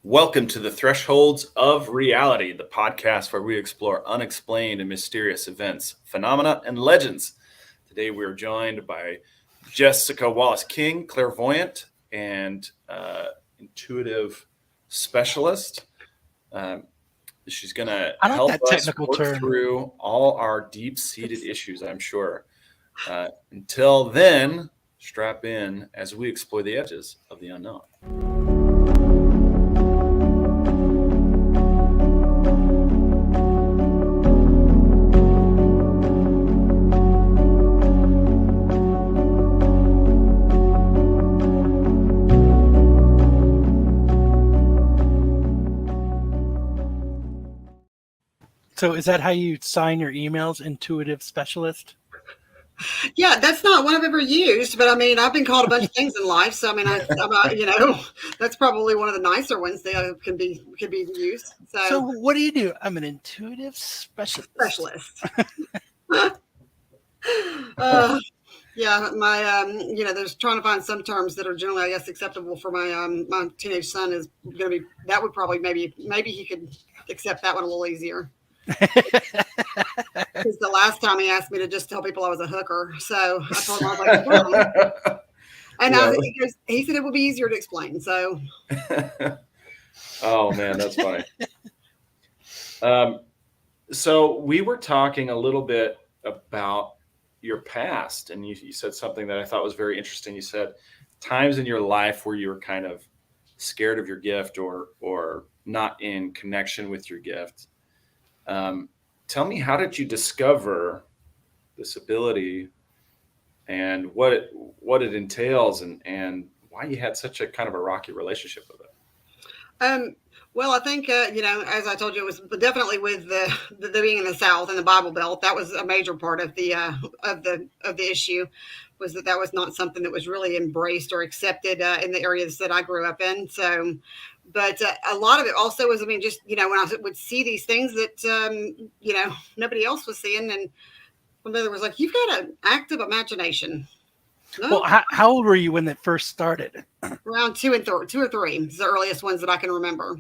Welcome to the Thresholds of Reality, the podcast where we explore unexplained and mysterious events, phenomena, and legends. Today we are joined by Jessica Wallace King, clairvoyant and intuitive specialist. She's going to I like help that us technical work term. through all our deep-seated issues, I'm sure. Until then, strap in as we explore the edges of the unknown. So is that how you sign your emails, intuitive specialist? Yeah, that's not one I've ever used, but I mean, I've been called a bunch of things in life. So I mean, that's probably one of the nicer ones that can be used. So what do? I'm an intuitive specialist. Yeah, my there's trying to find some terms that are generally, I guess, acceptable for my teenage son is going to be. That would probably maybe he could accept that one a little easier. Because the last time he asked me to just tell people I was a hooker, so I told him I was like, no. And he said it would be easier to explain. So, oh man, that's funny. So we were talking a little bit about your past, and you said something that I thought was very interesting. You said times in your life where you were kind of scared of your gift or not in connection with your gift. Tell me, how did you discover this ability and what it entails and why you had such a kind of a rocky relationship with it? Well, I think, as I told you, it was definitely with the being in the South and the Bible Belt. That was a major part of the issue, was that was not something that was really embraced or accepted in the areas that I grew up in. So, but a lot of it also was, just, when I would see these things that, nobody else was seeing. And my mother was like, "You've got an active imagination." No. Well, how old were you when that first started? Around 2 or 3. It's the earliest ones that I can remember.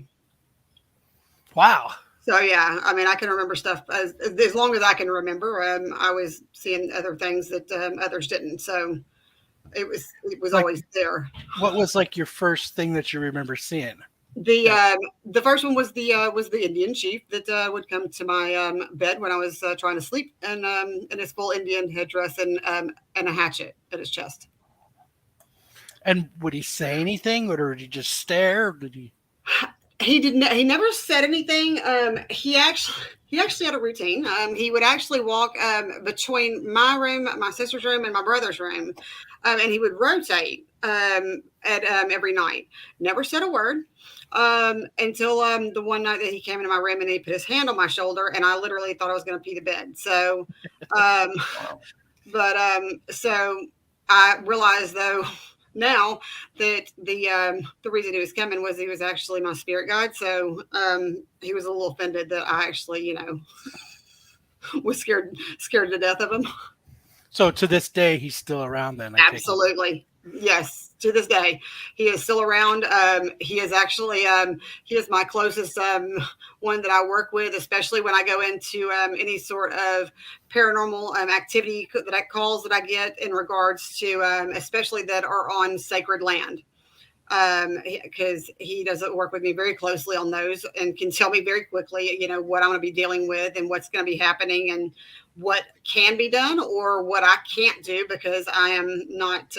Wow. So yeah, I can remember stuff as long as I can remember. I was seeing other things that others didn't. So it was like, always there. What was like your first thing that you remember seeing? The first one was the Indian chief that would come to my bed when I was trying to sleep, and in his full Indian headdress and a hatchet at his chest. And would he say anything, or did he just stare? Or did he? He didn't. He never said anything. He actually had a routine. He would actually walk between my room, my sister's room, and my brother's room, and he would rotate at every night. Never said a word until the one night that he came into my room and he put his hand on my shoulder, and I literally thought I was going to pee the bed. So, so I realized though. Now that the reason he was coming was he was actually my spirit guide. So he was a little offended that I actually, was scared to death of him. So to this day, he's still around then? Absolutely. Yes. To this day, he is still around. He is actually, he is my closest one that I work with, especially when I go into any sort of paranormal activity calls that I get in regards to, especially that are on sacred land. Because he does work with me very closely on those and can tell me very quickly, what I'm going to be dealing with and what's going to be happening and what can be done or what I can't do, because I am not,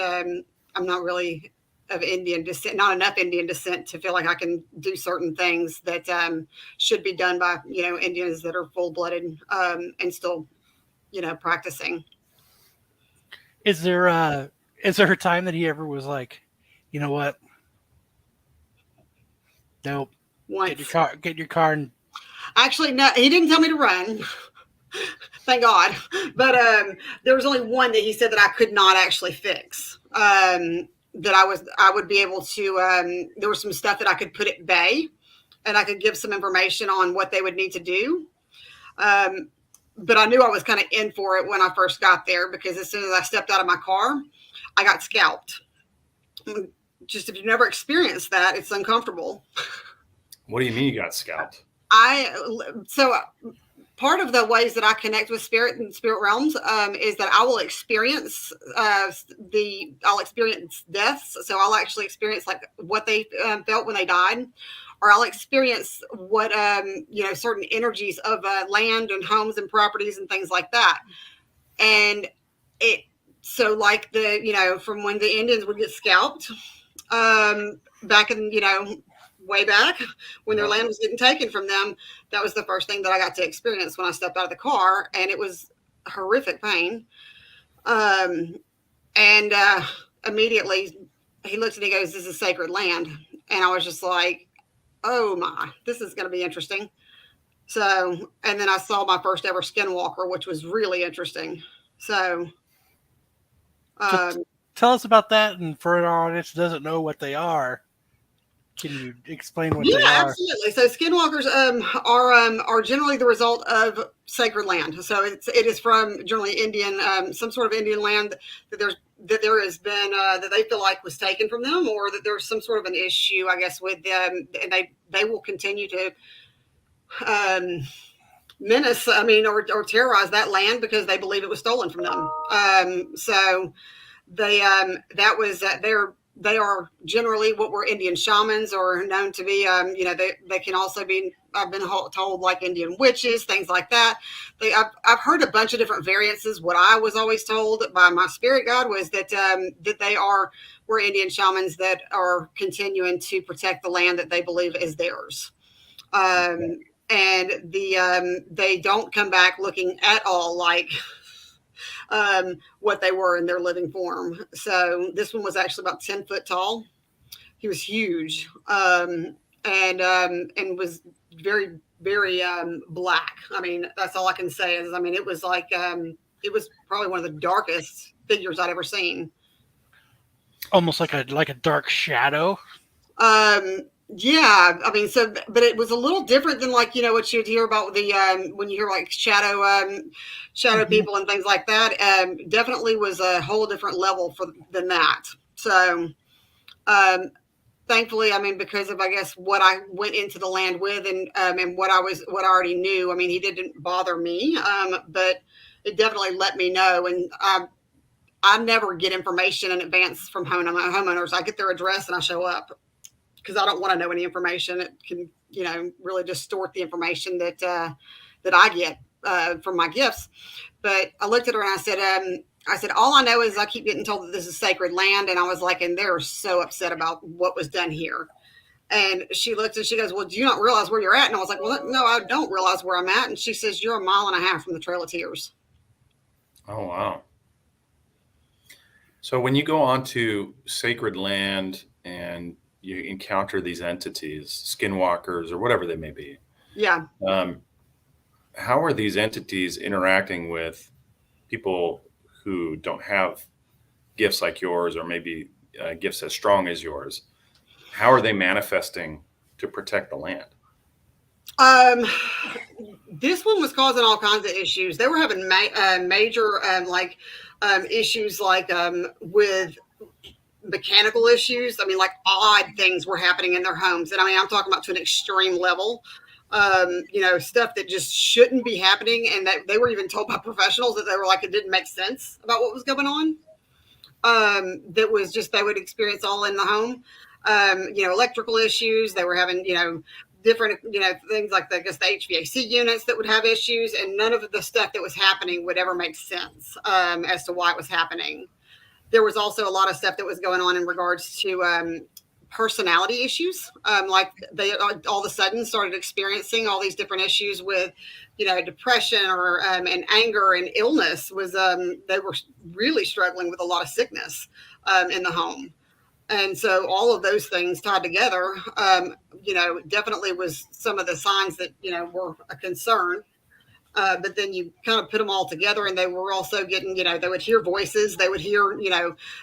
I'm not really of Indian descent, not enough Indian descent to feel like I can do certain things that should be done by, Indians that are full-blooded and still, practicing. Is there a time that he ever was like, you know what? Nope. Once. Get your car. And... Actually, no, he didn't tell me to run. Thank God. But there was only one that he said that I could not actually fix. That I would be able to, there was some stuff that I could put at bay and I could give some information on what they would need to do. But I knew I was kind of in for it when I first got there, because as soon as I stepped out of my car, I got scalped. Just if you've never experienced that, it's uncomfortable. What do you mean you got scalped? So part of the ways that I connect with spirit and spirit realms is that I will experience I'll experience deaths. So I'll actually experience like what they felt when they died, or I'll experience what certain energies of land and homes and properties and things like that. And it so like from when the Indians would get scalped back in way back when their land was getting taken from them, that was the first thing that I got to experience when I stepped out of the car, and it was horrific pain. And immediately he looks and he goes, "This is sacred land," and I was just like, "Oh my, this is going to be interesting." So, and then I saw my first ever skinwalker, which was really interesting. So, tell us about that, and for our audience who doesn't know what they are, can you explain what they are? Absolutely. So skinwalkers are generally the result of sacred land. So it is from generally Indian, some sort of Indian land that there has been that they feel like was taken from them, or that there's some sort of an issue, I guess, with them, and they will continue to menace, or terrorize that land because they believe it was stolen from them. So they that was they are generally what were Indian shamans, or known to be. They can also be. I've been told like Indian witches, things like that. I've heard a bunch of different variances. What I was always told by my spirit guide was that they were Indian shamans that are continuing to protect the land that they believe is theirs. And they don't come back looking at all like what they were in their living form. So this one was actually about 10 foot tall. He was huge, and was very, very black. I mean, that's all I can say is, it was like, it was probably one of the darkest figures I'd ever seen. Almost like a dark shadow. Yeah, but it was a little different than like what you'd hear about the when you hear like shadow people and things like that. Definitely was a whole different level than that. So thankfully, because of, I guess, what I went into the land with, and what I already knew. He didn't bother me, but it definitely let me know. And I never get information in advance from homeowners. I get their address and I show up, because I don't want to know any information. It can, really distort the information that I get from my gifts. But I looked at her and I said, all I know is I keep getting told that this is sacred land. And I was like, and they're so upset about what was done here. And she looked and she goes, "Well, do you not realize where you're at?" And I was like, "Well, no, I don't realize where I'm at." And she says, "You're 1.5 miles from the Trail of Tears." Oh, wow. So when you go onto sacred land and you encounter these entities, skinwalkers or whatever they may be. Yeah. How are these entities interacting with people who don't have gifts like yours, or maybe gifts as strong as yours? How are they manifesting to protect the land? This one was causing all kinds of issues. They were having major issues with mechanical issues. Like odd things were happening in their homes. And I'm talking about to an extreme level. Stuff that just shouldn't be happening. And that they were even told by professionals that they were like, it didn't make sense about what was going on. That was just, they would experience all in the home. Electrical issues. They were having, different, things like the HVAC units that would have issues, and none of the stuff that was happening would ever make sense as to why it was happening. There was also a lot of stuff that was going on in regards to personality issues. Like they all of a sudden started experiencing all these different issues with, depression or and anger and illness. They were really struggling with a lot of sickness in the home. And so all of those things tied together, definitely was some of the signs that, were a concern. But then you kind of put them all together, and they were also getting, they would hear voices, they would hear,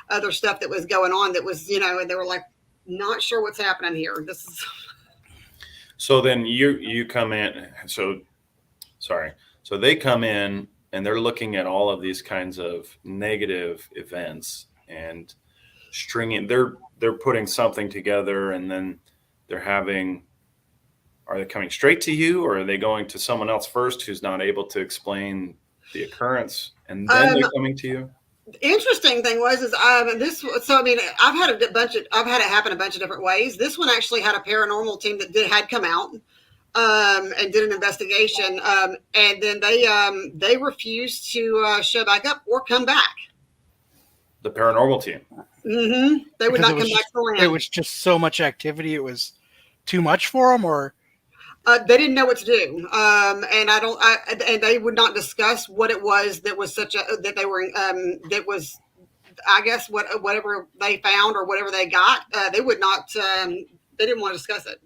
other stuff that was going on that was, and they were like, not sure what's happening here. This is. So then you come in. So they come in and they're looking at all of these kinds of negative events and stringing. They're putting something together, and then they're having are they coming straight to you, or are they going to someone else first who's not able to explain the occurrence, and then they're coming to you? Interesting thing was this. So I mean, I've had it happen a bunch of different ways. This one actually had a paranormal team that had come out and did an investigation, and then they refused to show back up or come back. The paranormal team. Mm-hmm. They would not come back to land. It was just so much activity; it was too much for them, or they didn't know what to do, and they would not discuss what it was that was that they were that was, I guess, whatever they found or whatever they got. They would not. They didn't want to discuss it.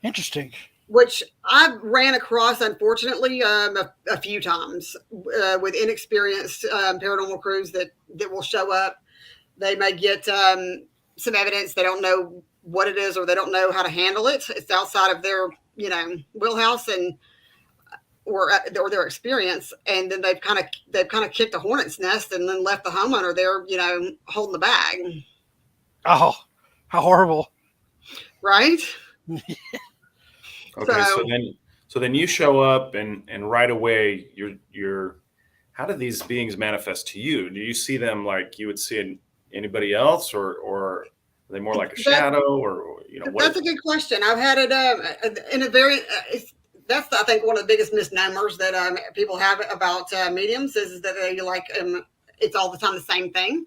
Interesting. Which I ran across, unfortunately, a few times with inexperienced paranormal crews that will show up. They may get some evidence. They don't know what it is, or they don't know how to handle it. It's outside of their, wheelhouse or their experience. And then they've kind of kicked a hornet's nest and then left the homeowner there, holding the bag. Oh, how horrible. Right. Okay. So then you show up and right away you're, how do these beings manifest to you? Do you see them like you would see anybody else, or are they more like a shadow, or That's a good question. I've had it in a very. That's, I think, one of the biggest misnomers that people have about mediums is that they it's all the time the same thing,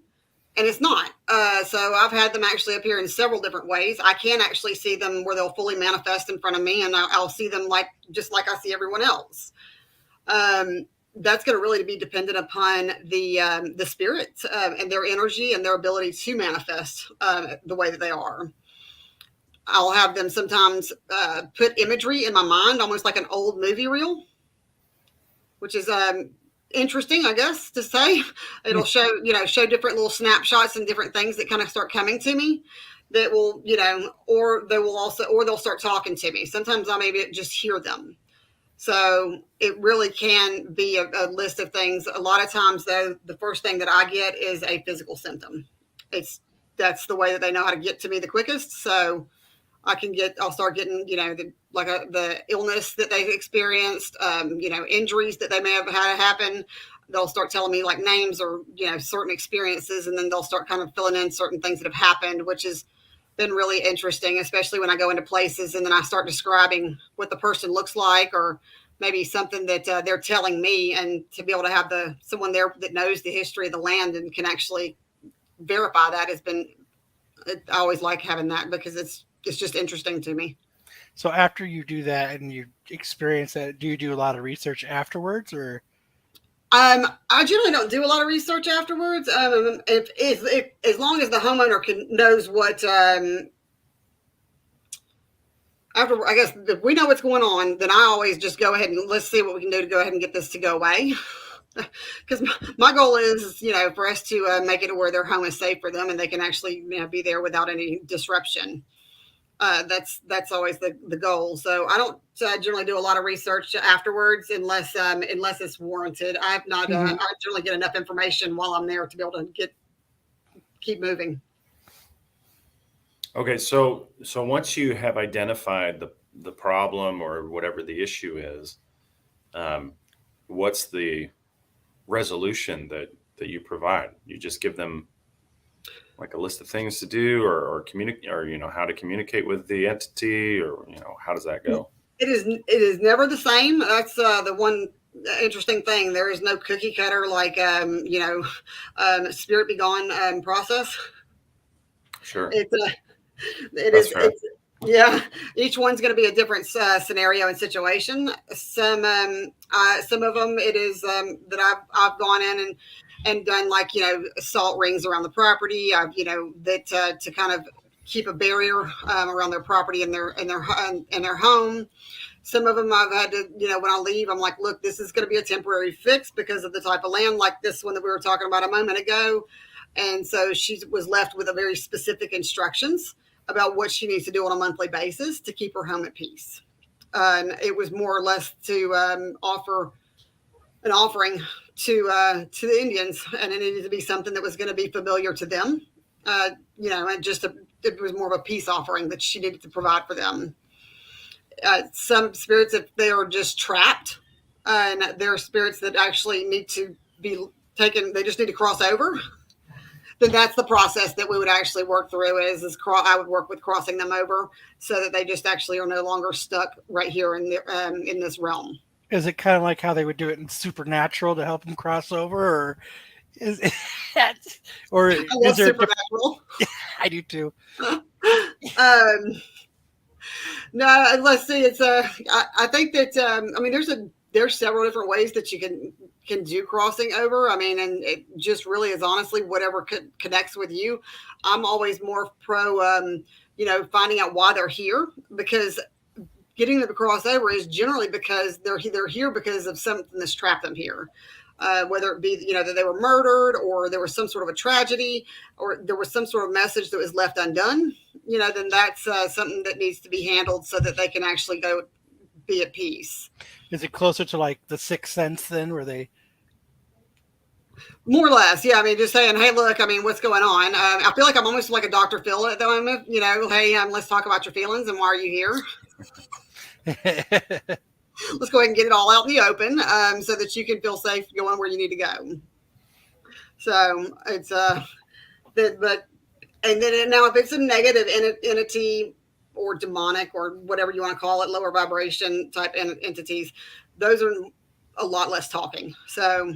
and it's not. So I've had them actually appear in several different ways. I can actually see them where they'll fully manifest in front of me, and I'll see them just like I see everyone else. That's going to really be dependent upon the spirits and their energy and their ability to manifest the way that they are. I'll have them sometimes put imagery in my mind, almost like an old movie reel, which is interesting, I guess, to say. It'll show different little snapshots and different things that kind of start coming to me that will, or they'll start talking to me. Sometimes I maybe just hear them. So it really can be a list of things. A lot of times, though, the first thing that I get is a physical symptom. That's the way that they know how to get to me the quickest. So I'll start getting, the illness that they've experienced, injuries that they may have had happen. They'll start telling me like names or, certain experiences, and then they'll start kind of filling in certain things that have happened, which has been really interesting, especially when I go into places and then I start describing what the person looks like, or maybe something that they're telling me, and to be able to have someone there that knows the history of the land and can actually verify that I always like having that, because it's just interesting to me. So after you do that and you experience that, do you do a lot of research afterwards, or? I generally don't do a lot of research afterwards. If as long as the homeowner knows what, I guess if we know what's going on, then I always just go ahead and let's see what we can do to go ahead and get this to go away. Because my goal is, for us to make it to where their home is safe for them and they can actually be there without any disruption. That's always the goal. So I don't generally do a lot of research afterwards unless it's warranted. I generally get enough information while I'm there to be able to keep moving. Okay, so once you have identified the problem or whatever the issue is, what's the resolution that you provide? You just give them like a list of things to do, or communicate, or how to communicate with the entity, or how does that go? It is never the same. That's the one interesting thing. There is no cookie cutter like spirit be gone process. Sure. Yeah, each one's going to be a different scenario and situation. Some of them it is that I've gone in and done salt rings around the property. I've that to kind of keep a barrier around their property and their home. Some of them I've had to, when I leave, I'm like, look, this is going to be a temporary fix because of the type of land, like this one that we were talking about a moment ago. And so she was left with a very specific instructions about what she needs to do on a monthly basis to keep her home at peace. And it was more or less to offer an offering to the Indians, and it needed to be something that was going to be familiar to them. And it was more of a peace offering that she needed to provide for them. some spirits, if they are just trapped, and there are spirits that actually need to be taken, they just need to cross over, then that's the process that we would actually work through. I would work with crossing them over so that they just actually are no longer stuck right here in this realm. Is it kind of like how they would do it in Supernatural to help them cross over, or is or I love is there? Supernatural. I do too. um, no, let's see. I think that I mean, there's several different ways that you can do crossing over. I mean, and it just really is honestly whatever connects with you. I'm always more pro, finding out why they're here, because getting them to cross over is generally because they're here because of something that's trapped them here. Whether it be, that they were murdered, or there was some sort of a tragedy, or there was some sort of message that was left undone, then that's something that needs to be handled so that they can actually go be at peace. Is it closer to like the Sixth Sense then, where they? More or less, yeah. I mean, just saying, hey, look, I mean, what's going on? I feel like I'm almost like a Dr. Phil at the moment. Hey, let's talk about your feelings and why are you here? Let's go ahead and get it all out in the open, so that you can feel safe going where you need to go. So it's and then now if it's a negative entity or demonic or whatever you want to call it, lower vibration type entities, those are a lot less talking. So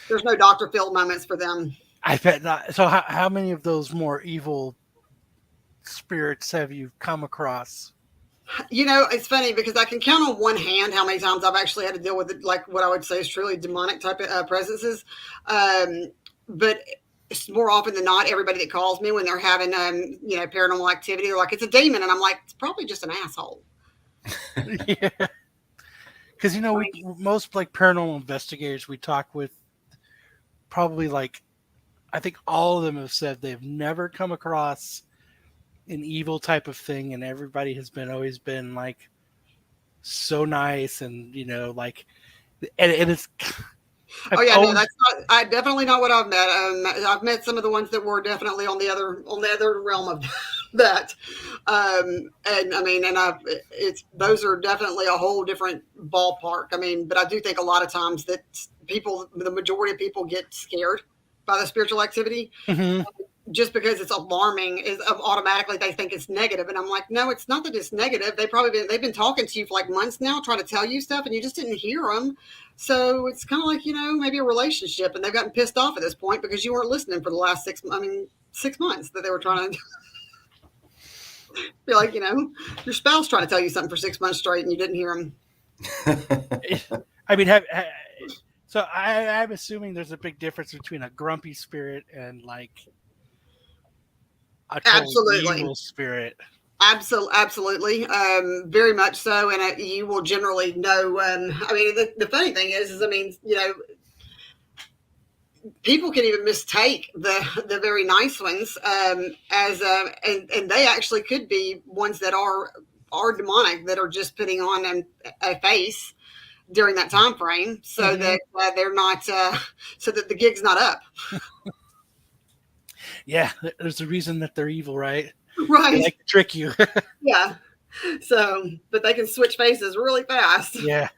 there's no Dr. Phil moments for them. I bet not. So how many of those more evil spirits have you come across? It's funny because I can count on one hand how many times I've actually had to deal with it, like what I would say is truly demonic type of presences. But it's more often than not, everybody that calls me when they're having, paranormal activity, they're like, it's a demon. And I'm like, it's probably just an asshole. Yeah. Because, most like paranormal investigators we talk with, probably like, I think all of them have said they've never come across an evil type of thing, and everybody has always been like so nice, and like, and it's. Oh yeah, no, that's not. Definitely not what I've met. I've met some of the ones that were definitely on the other realm of that. And I mean, those are definitely a whole different ballpark. I mean, but I do think a lot of times that the majority of people get scared by the spiritual activity. Mm-hmm. Just because it's alarming is automatically they think it's negative. And I'm like, no, it's not that it's negative. They've been talking to you for like months now, trying to tell you stuff, and you just didn't hear them. So it's kind of like, maybe a relationship, and they've gotten pissed off at this point because you weren't listening for the last 6 months that they were trying to be like, your spouse trying to tell you something for 6 months straight and you didn't hear them. I mean, so I'm assuming there's a big difference between a grumpy spirit and like a total evil spirit. Absolutely. Very much so. And you will generally know. I mean, the funny thing is, I mean, people can even mistake the very nice ones as and they actually could be ones that are demonic, that are just putting on a face during that time frame, so that they're not so that the gig's not up. Yeah, there's a reason that they're evil, right? Right. They like to trick you. Yeah. So, but they can switch faces really fast. Yeah.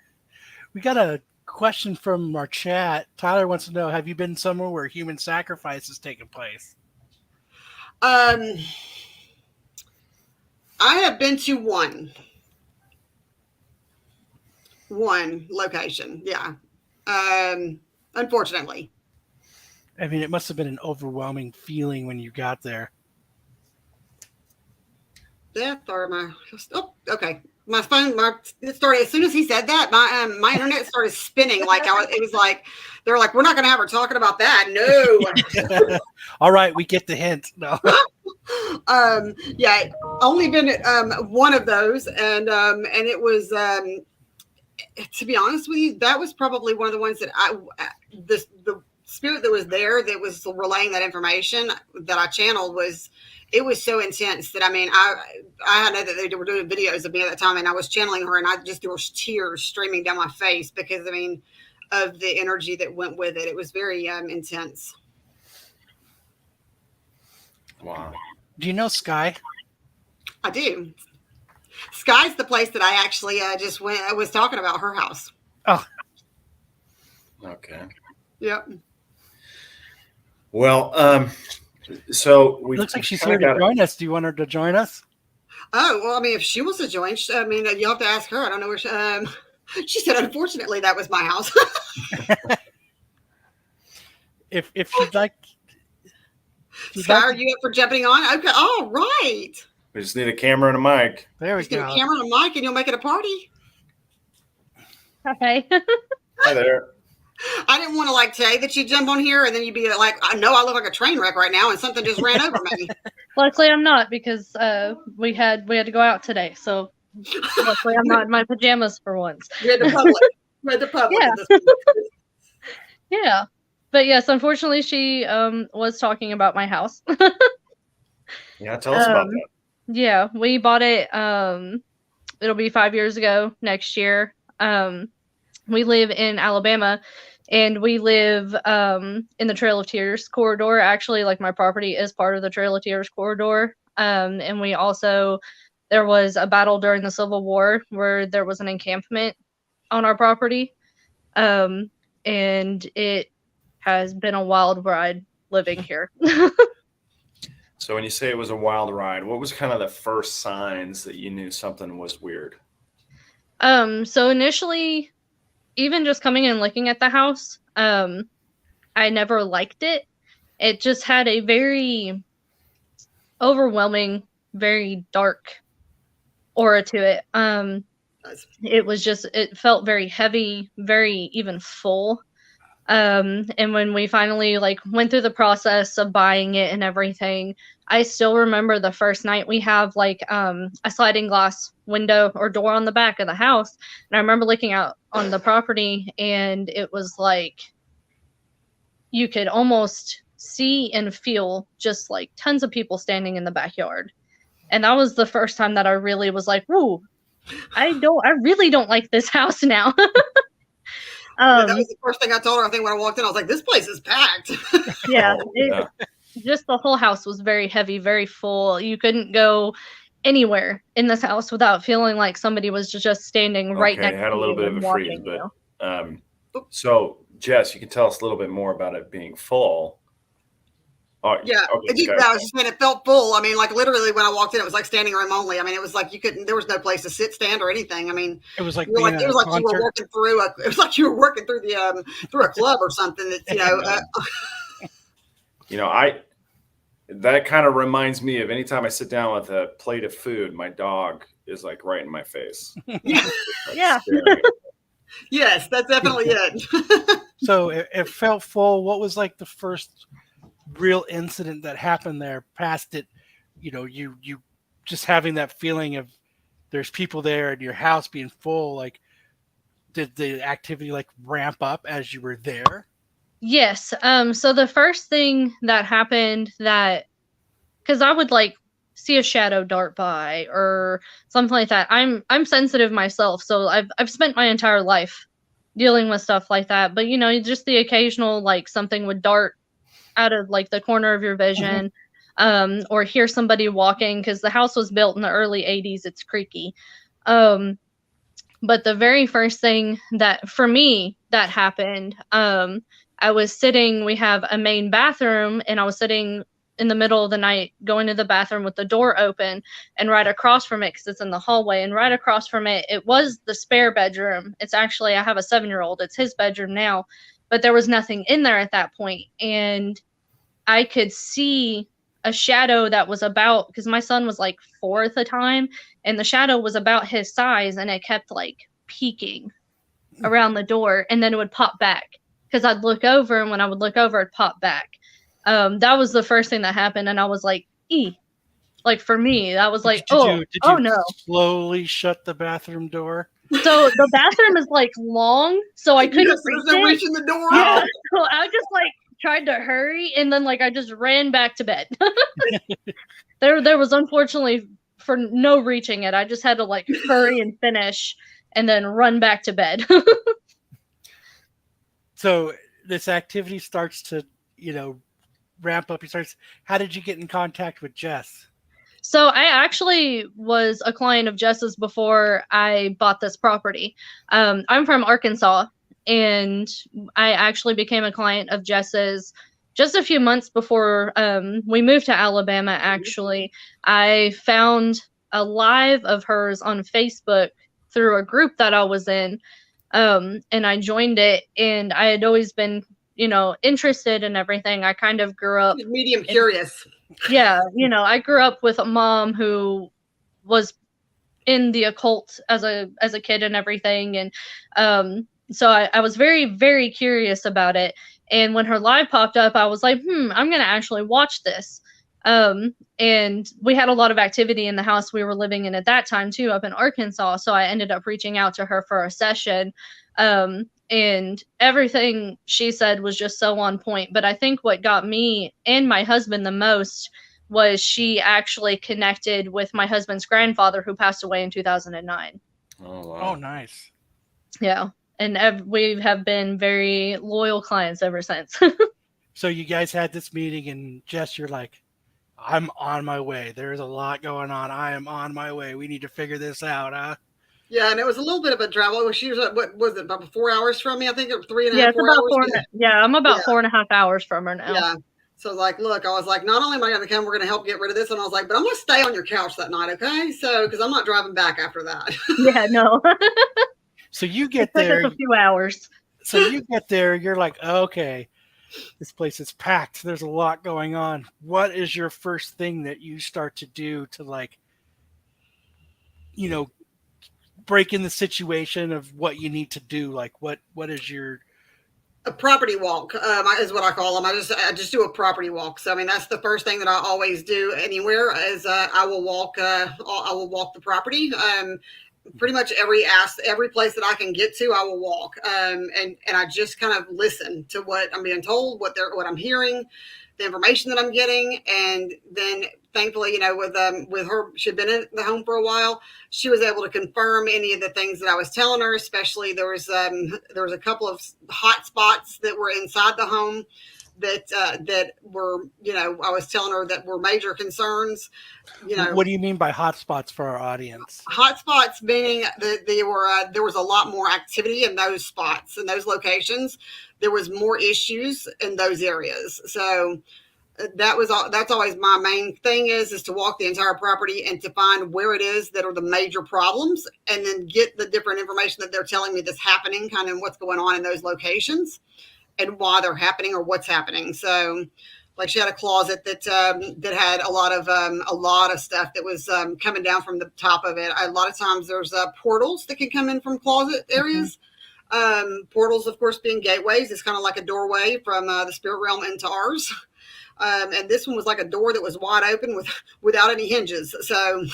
We got a question from our chat. Tyler wants to know, have you been somewhere where human sacrifice has taken place? I have been to one location. Yeah. Unfortunately. I mean, it must have been an overwhelming feeling when you got there. Okay. My phone, it started as soon as he said that. My internet started spinning like it was like they were like, we're not going to have her talking about that. No. All right, we get the hint. No. Yeah, only been at one of those, and it was to be honest with you, that was probably one of the ones that the spirit that was there that was relaying that information that I channeled it was so intense that, I mean, I know that they were doing videos of me at that time, and I was channeling her, and there was tears streaming down my face because, I mean, of the energy that went with it. It was very intense. Wow. Do you know Sky? I do. Sky's the place that I actually just went. I was talking about her house. Oh, Okay. Yep. Well, so we looks like she's here to join us. Do you want her to join us? Oh, well, I mean, if she wants to join, I mean, you'll have to ask her. I don't know where she said, unfortunately, that was my house. If she'd like. Sky, are you up for jumping on? Okay. All right. We just need a camera and a mic. There we Just get go. a camera and a mic and you'll make it a party. Okay. Hi there. I didn't want to like say that you jump on here and then you'd be like, I know I look like a train wreck right now and something just ran over me. Luckily, I'm not because we had to go out today. So luckily, I'm not in my pajamas for once. Read the public. Read the public. Yeah. Yeah. But yes, unfortunately, she was talking about my house. Yeah, tell us about that. Yeah, we bought it. It'll be 5 years ago next year. We live in Alabama, and we live in the Trail of Tears corridor. Actually, like my property is part of the Trail of Tears corridor. And we also, there was a battle during the Civil War where there was an encampment on our property. And it has been a wild ride living here. So when you say it was a wild ride, what was kind of the first signs that you knew something was weird? So initially, even just coming and looking at the house, I never liked it. It just had a very overwhelming, very dark aura to it. It was just, it felt very heavy, very even full. And when we finally like went through the process of buying it and everything, I still remember the first night we have like a sliding glass window or door on the back of the house. And I remember looking out on the property and it was like you could almost see and feel just like tons of people standing in the backyard. And that was the first time that I really was like, whoa, I really don't like this house now. That was the first thing I told her. I think when I walked in, I was like, this place is packed. Yeah, Yeah. Just the whole house was very heavy, very full. You couldn't go anywhere in this house without feeling like somebody was just standing right next to you. Had a little bit of a freeze, watching you. but so Jess, you can tell us a little bit more about it being full. Oh, Yeah, okay, I was just saying it felt full. I mean, like literally when I walked in, it was like standing room only. I mean, it was like you couldn't. There was no place to sit, stand, or anything. I mean, It was like it was like, being at a you were concert. working through. It was like you were working through the through a club or something. That that kind of reminds me of anytime I sit down with a plate of food, my dog is like right in my face. Yeah. Like, Yeah. staring at me. Yes, that's definitely it. So it felt full. What was like the first real incident that happened there past it? You just having that feeling of there's people there and your house being full. Like, did the activity like ramp up as you were there? Yes. So the first thing that happened because I would like see a shadow dart by or something like that. I'm sensitive myself, so I've spent my entire life dealing with stuff like that. But just the occasional like something would dart out of like the corner of your vision, or hear somebody walking because the house was built in the early 80s. It's creaky. But the very first thing that for me that happened, I was sitting, we have a main bathroom, and I was sitting in the middle of the night going to the bathroom with the door open, and right across from it, because it's in the hallway, and right across from it, it was the spare bedroom. It's actually, I have a 7-year-old, it's his bedroom now, but there was nothing in there at that point. And I could see a shadow that was about, because my son was like 4 at the time, and the shadow was about his size, and it kept like peeking around the door, and then it would pop back. Because I'd look over, and when I would look over, it'd pop back. That was the first thing that happened, and I was like, like for me, that was like, Did you no. slowly shut the bathroom door? So the bathroom is like long, so I couldn't reach it. Reaching the door. Yeah, so I just like tried to hurry, and then like I just ran back to bed. There was unfortunately for no reaching it. I just had to like hurry and finish, and then run back to bed. So this activity starts to, ramp up. How did you get in contact with Jess? So I actually was a client of Jess's before I bought this property. I'm from Arkansas, and I actually became a client of Jess's just a few months before we moved to Alabama. Actually, I found a live of hers on Facebook through a group that I was in, and I joined it. And I had always been, interested in everything. I kind of grew up Medium curious. yeah, I grew up with a mom who was in the occult as a kid and everything, and so I was very, very curious about it. And when her live popped up, I was like, I'm gonna actually watch this. And we had a lot of activity in the house we were living in at that time too, up in Arkansas. So I ended up reaching out to her for a session. And everything she said was just so on point. But I think what got me and my husband the most was she actually connected with my husband's grandfather who passed away in 2009. Oh, wow. Oh, nice. Yeah. And we have been very loyal clients ever since. So you guys had this meeting, and Jess, you're like, I'm on my way. There's a lot going on. I am on my way. We need to figure this out, huh? Yeah, and it was a little bit of a travel. She was, what was it, about 4 hours from me? I think it was 3.5, Yeah, it's 4 about hours. I'm about Yeah. 4.5 hours from her now. Yeah. So I was like, look, I was like, not only am I going to come, we're going to help get rid of this. And I was like, but I'm going to stay on your couch that night, okay? So, because I'm not driving back after that. Yeah, no. So you get It took there. us a few hours. So you get there. You're like, okay, this place is packed. There's a lot going on. What is your first thing that you start to do to, like, break in the situation of what you need to do? Like, what is your A property walk is what I call them. I just do a property walk. So I mean, that's the first thing that I always do anywhere is I will walk the property. Pretty much every place that I can get to, I will walk. And I just kind of listen to what I'm being told, what I'm hearing, the information that I'm getting, and then thankfully, with her, she'd been in the home for a while. She was able to confirm any of the things that I was telling her. Especially there was a couple of hot spots that were inside the home that were, I was telling her that were major concerns. What do you mean by hot spots for our audience? Hot spots meaning that there was a lot more activity in those spots, in those locations. There was more issues in those areas. So that's always my main thing is to walk the entire property and to find where it is that are the major problems, and then get the different information that they're telling me that's happening, kind of what's going on in those locations and why they're happening or what's happening. So like she had a closet that had a lot of stuff that was coming down from the top of it. A lot of times there's portals that can come in from closet areas. Portals, of course, being gateways. It's kind of like a doorway from the spirit realm into ours. And this one was like a door that was wide open without any hinges. So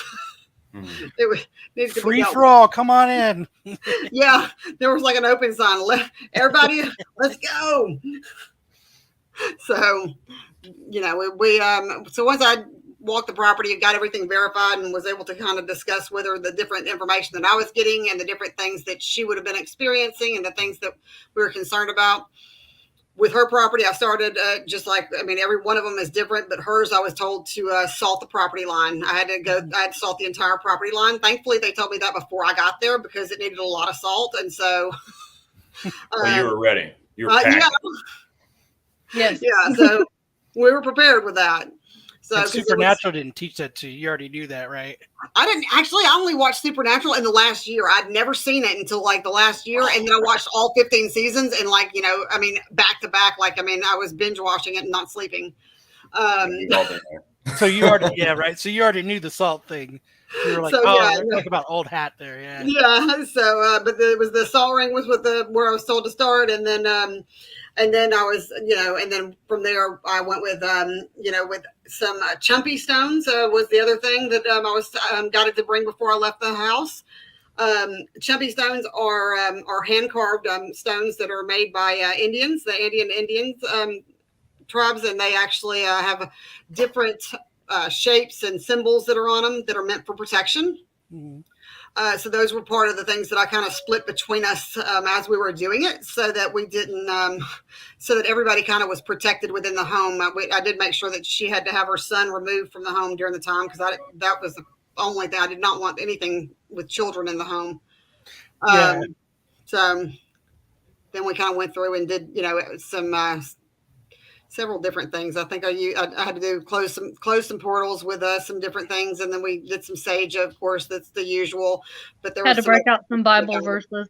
it needs to Free be for all. Come on in. Yeah, there was like an open sign. Everybody, let's go. So, we so once I walked the property and got everything verified and was able to kind of discuss with her the different information that I was getting and the different things that she would have been experiencing and the things that we were concerned about. With her property, I started every one of them is different, but hers, I was told to salt the property line. I had to salt the entire property line. Thankfully, they told me that before I got there because it needed a lot of salt. And so. You were ready. You were packed. Yes. Yeah. So we were prepared with that. So Supernatural didn't teach that to you. You already knew that, right? I only watched Supernatural in the last year. I'd never seen it until like the last year. And then I watched all 15 seasons and back to back. I was binge watching it and not sleeping. So you already, right. So you already knew the salt thing. You were like, talk about old hat there. Yeah. Yeah. So, but it was the salt ring was where I was told to start. And then I was, and then from there I went with, with some chumpy stones was the other thing that I was got to bring before I left the house. Chumpy stones are hand carved stones that are made by Indians, the Indians tribes, and they actually have different shapes and symbols that are on them that are meant for protection. Mhm. So those were part of the things that I kind of split between us as we were doing it, so that we didn't, so that everybody kind of was protected within the home. I did make sure that she had to have her son removed from the home during the time, because that was the only thing. I did not want anything with children in the home. Yeah. So then we kind of went through and did, some several different things. I think I had to do close some portals with some different things, and then we did some sage. Of course, that's the usual. But there Had was to some. break out some Bible verses.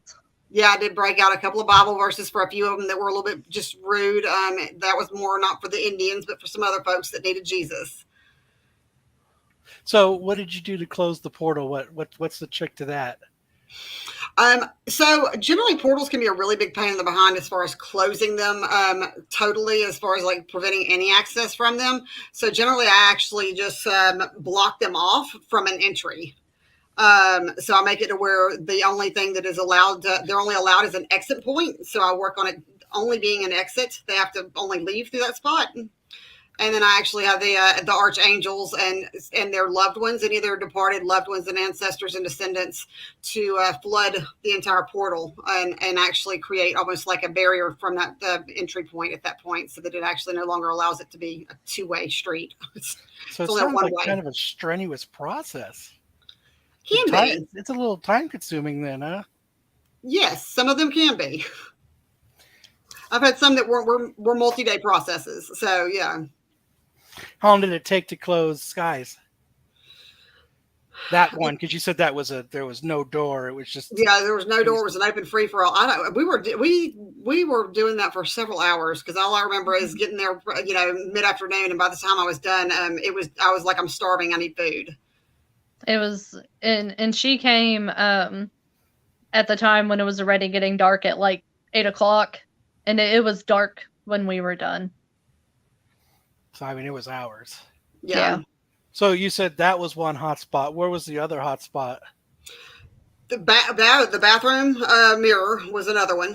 Yeah, I did break out a couple of Bible verses for a few of them that were a little bit just rude. That was more not for the Indians, but for some other folks that needed Jesus. So what did you do to close the portal? What's the trick to that? So generally portals can be a really big pain in the behind as far as closing them totally, as far as like preventing any access from them. So generally I actually just block them off from an entry. So I make it to where the only thing that is allowed, they're only allowed as an exit point. So I work on it only being an exit. They have to only leave through that spot. And then I actually have the archangels and their loved ones, any of their departed loved ones and ancestors and descendants, to flood the entire portal and actually create almost like a barrier from that entry point at that point, so that it actually no longer allows it to be a two-way street. So it only sounds one like way. kind of a strenuous process. Can be. It's a little time consuming then, huh? Yes, some of them can be. I've had some that were multi-day processes. So yeah. How long did it take to close Skies? That one, because you said there was no door. It was just there was no door. It was an open free for all. We were doing that for several hours, because all I remember is getting there, mid afternoon, and by the time I was done, I was like, I'm starving. I need food. It was, and she came at the time when it was already getting dark at like 8:00, and it was dark when we were done. So I mean, it was hours. Yeah. So you said that was one hot spot. Where was the other hot spot? The bathroom mirror was another one.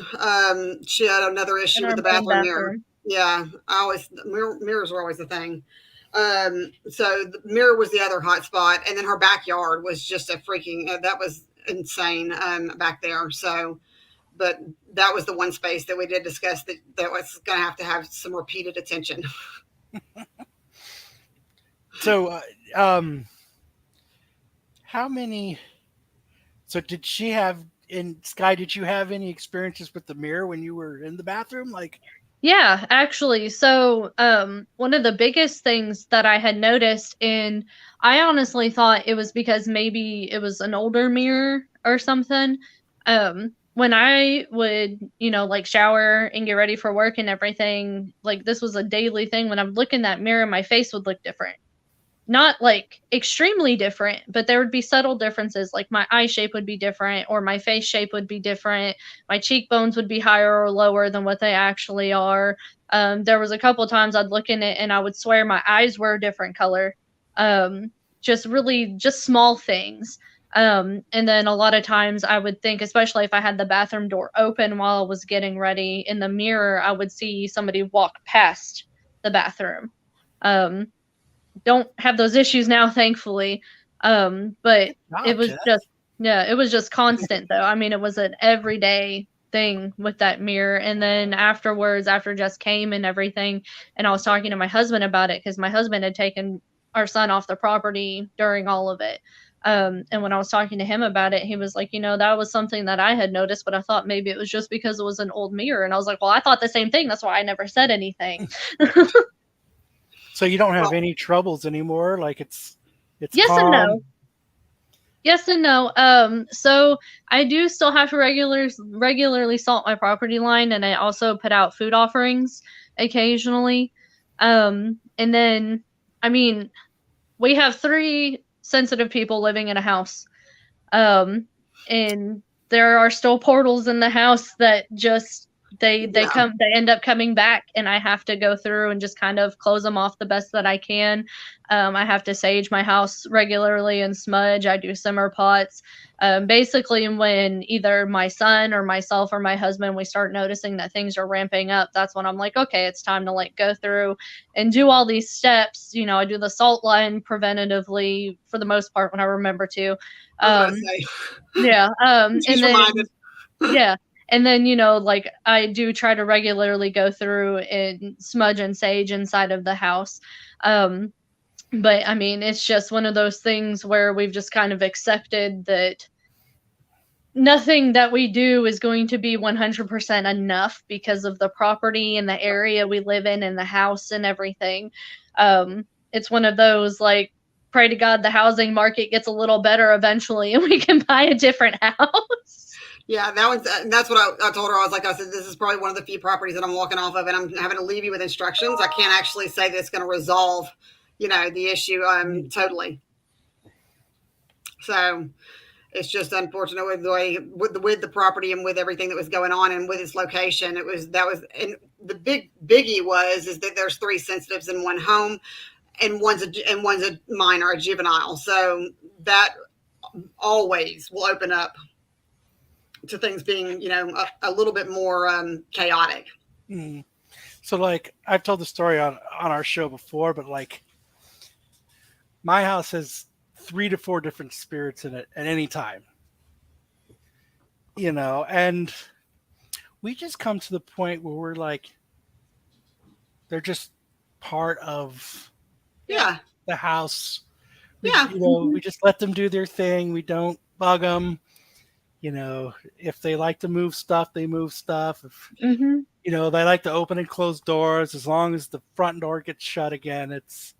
She had another issue with the bathroom mirror. Yeah, mirrors were always the thing. So the mirror was the other hot spot, and then her backyard was just a freaking that was insane back there. So, but that was the one space that we did discuss that was going to have some repeated attention. So, how many? So, did she have Sky? Did you have any experiences with the mirror when you were in the bathroom? Like, yeah, actually. So, one of the biggest things that I had noticed, and I honestly thought it was because maybe it was an older mirror or something. When I would, like shower and get ready for work and everything, like this was a daily thing. When I would look in that mirror, my face would look different. Not like extremely different, but there would be subtle differences. Like my eye shape would be different, or my face shape would be different. My cheekbones would be higher or lower than what they actually are. There was a couple times I'd look in it and I would swear my eyes were a different color. Just small things. And then a lot of times I would think, especially if I had the bathroom door open while I was getting ready, in the mirror, I would see somebody walk past the bathroom. Don't have those issues now, thankfully. But it was just constant though. I mean, it was an everyday thing with that mirror. And then afterwards, after Jess came and everything, and I was talking to my husband about it, because my husband had taken our son off the property during all of it. And when I was talking to him about it, he was like, that was something that I had noticed, but I thought maybe it was just because it was an old mirror. And I was like, well, I thought the same thing. That's why I never said anything. So you don't have any troubles anymore? Like it's yes calm. And no. Yes and no. So I do still have to regularly salt my property line, and I also put out food offerings occasionally. And then, I mean, we have 3 sensitive people living in a house. And there are still portals in the house that just They end up coming back, and I have to go through and just kind of close them off the best that I can. I have to sage my house regularly and smudge. I do simmer pots. Basically, when either my son or myself or my husband, we start noticing that things are ramping up, that's when I'm like, okay, it's time to like go through and do all these steps. You know, I do the salt line preventatively for the most part when I remember to. I was gonna say. Yeah. She's And then reminded. yeah. And then, you know, like I do try to regularly go through and smudge and sage inside of the house. But I mean, it's just one of those things where we've just kind of accepted that nothing that we do is going to be 100% enough because of the property and the area we live in and the house and everything. It's one of those like, pray to God the housing market gets a little better eventually and we can buy a different house. Yeah, that's what I told her. I said, this is probably one of the few properties that I'm walking off of, and I'm having to leave you with instructions. I can't actually say that it's going to resolve, the issue totally. So it's just unfortunate with the way with the property and with everything that was going on and with its location. And the big biggie is that there's 3 sensitives in one home, and one's a minor, a juvenile. So that always will open up to things being, a little bit more chaotic. So, like, I've told the story on our show before, but like, my house has 3 to 4 different spirits in it at any time. And we just come to the point where we're like, they're just part of the house. We just let them do their thing. We don't bug them. If they like to move stuff, they move stuff. If, they like to open and close doors, as long as the front door gets shut again, it's.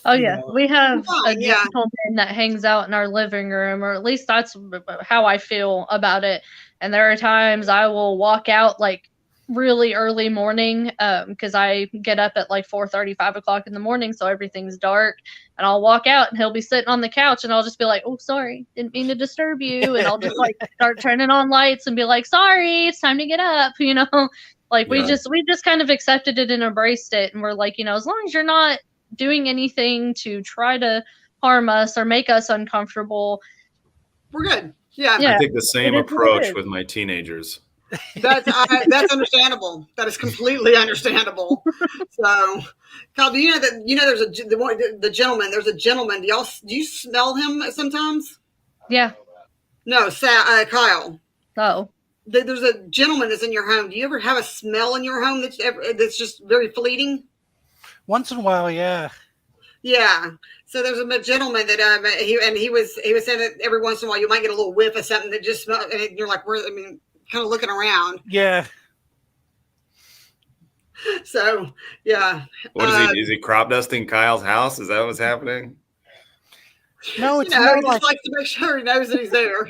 Oh yeah, we have a gentleman that hangs out in our living room, or at least that's how I feel about it. And there are times I will walk out like really early morning, because I get up at like 4:30, 5 o'clock in the morning, so everything's dark. And I'll walk out, and he'll be sitting on the couch, and I'll just be like, "Oh, sorry, didn't mean to disturb you." And I'll just like start turning on lights and be like, "Sorry, it's time to get up." Like we just kind of accepted it and embraced it, and we're like, as long as you're not doing anything to try to harm us or make us uncomfortable, we're good. Yeah. I take the same approach with my teenagers. That's understandable. That is completely understandable. So, Kyle, do you know that there's the gentleman? There's a gentleman. Do you smell him sometimes? Yeah. No, Kyle. Oh. There's a gentleman that's in your home. Do you ever have a smell in your home that's just very fleeting? Once in a while, yeah. Yeah. So there's a gentleman that he was saying that every once in a while you might get a little whiff of something that just smells, and you're like, kind of looking around. Yeah. So yeah. What is he? Is he crop dusting Kyle's house? Is that what's happening? No, it's he more just likes to make sure he knows that he's there.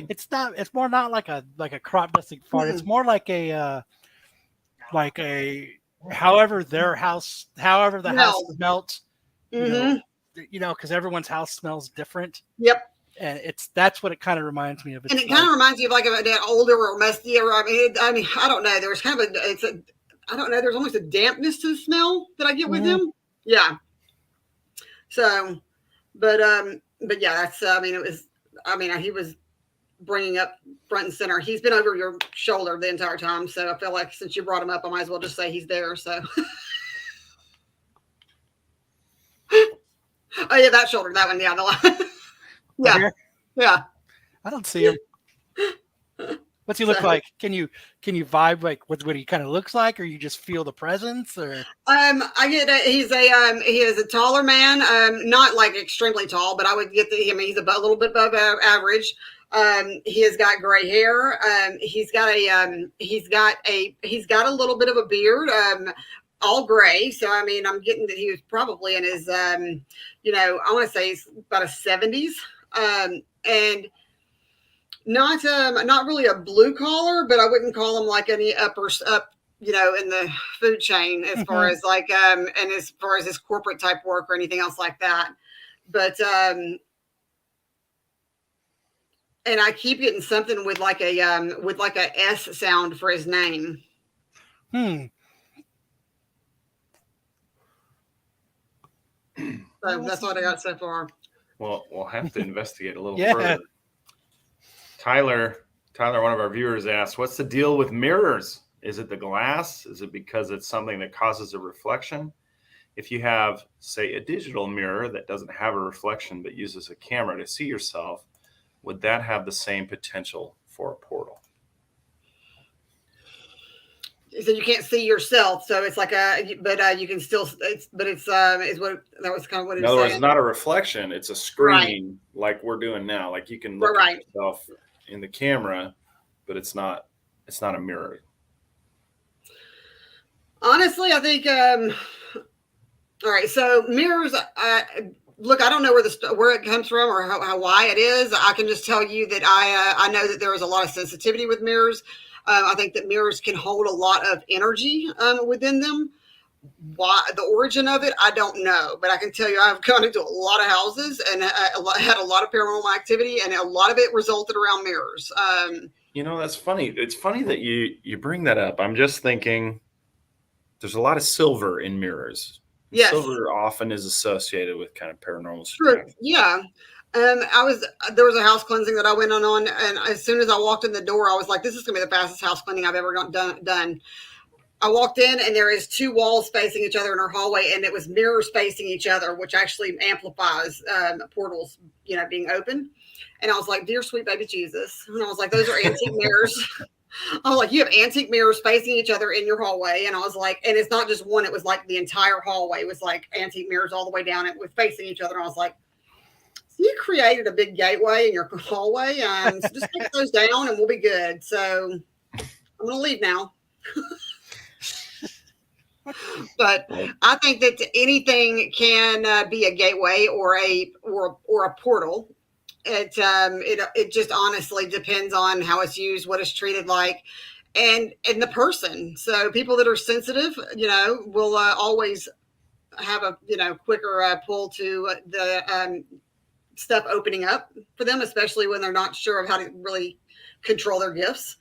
It's not. It's more not like a crop dusting fart. It's more like a however the house smelt. Because everyone's house smells different. Yep. And that's what it kind of reminds me of. And it kind of reminds me of like an older or musty, or I mean, I don't know. There's kind of I don't know. There's almost a dampness to the smell that I get with him. Yeah. So, but yeah, that's. He was bringing up front and center. He's been over your shoulder the entire time. So I feel like since you brought him up, I might as well just say he's there. So. Oh yeah, that shoulder, that one. Yeah, yeah. I don't see him. What's he look like? Can you vibe like what he kind of looks like, or you just feel the presence? Or I get he is a taller man, not like extremely tall, but I would get he's a little bit above average. He has got gray hair. He's got a little bit of a beard. All gray. So, I mean, I'm getting that he was probably in his, I want to say he's about a 70s, and not really a blue collar, but I wouldn't call him like any up, in the food chain as far as like, and as far as his corporate type work or anything else like that. But, And I keep getting something with like a S sound for his name. So that's what I got so far. Well, we'll have to investigate a little Yeah. further. Tyler, one of our viewers asked, what's the deal with mirrors? Is it the glass? Is it because it's something that causes a reflection? If you have, say, a digital mirror that doesn't have a reflection but uses a camera to see yourself, would that have the same potential for a portal? So you can't see yourself, so it's like you can still. Is what that was kind of what it was saying. In other words, it's not a reflection; it's a screen, like we're doing now. Like you can look at yourself in the camera, but it's not a mirror. Honestly, I think. All right, so mirrors. Look, I don't know where it comes from or why it is. I can just tell you that I know that there is a lot of sensitivity with mirrors. I think that mirrors can hold a lot of energy within them. Why the origin of it, I don't know, but I can tell you I've gone into a lot of houses and had a lot of paranormal activity, and a lot of it resulted around mirrors. That's funny. It's funny that you bring that up. I'm just thinking there's a lot of silver in mirrors. Yes. Silver often is associated with kind of paranormal stuff. Yeah. There was a house cleansing that I went on, and as soon as I walked in the door, I was like, this is going to be the fastest house cleaning I've ever done. I walked in, and there is 2 walls facing each other in our hallway, and it was mirrors facing each other, which actually amplifies portals, being open. And I was like, dear sweet baby Jesus. And I was like, those are antique mirrors. I was like, you have antique mirrors facing each other in your hallway. And I was like, and it's not just one, it was like the entire hallway was like antique mirrors all the way down. It was facing each other. And I was like, so you created a big gateway in your hallway. So just take those down and we'll be good. So I'm going to leave now. But I think that anything can be a gateway or a portal. It just honestly depends on how it's used, what it's treated like, and the person. So people that are sensitive, will always have a quicker pull to the stuff opening up for them, especially when they're not sure of how to really control their gifts.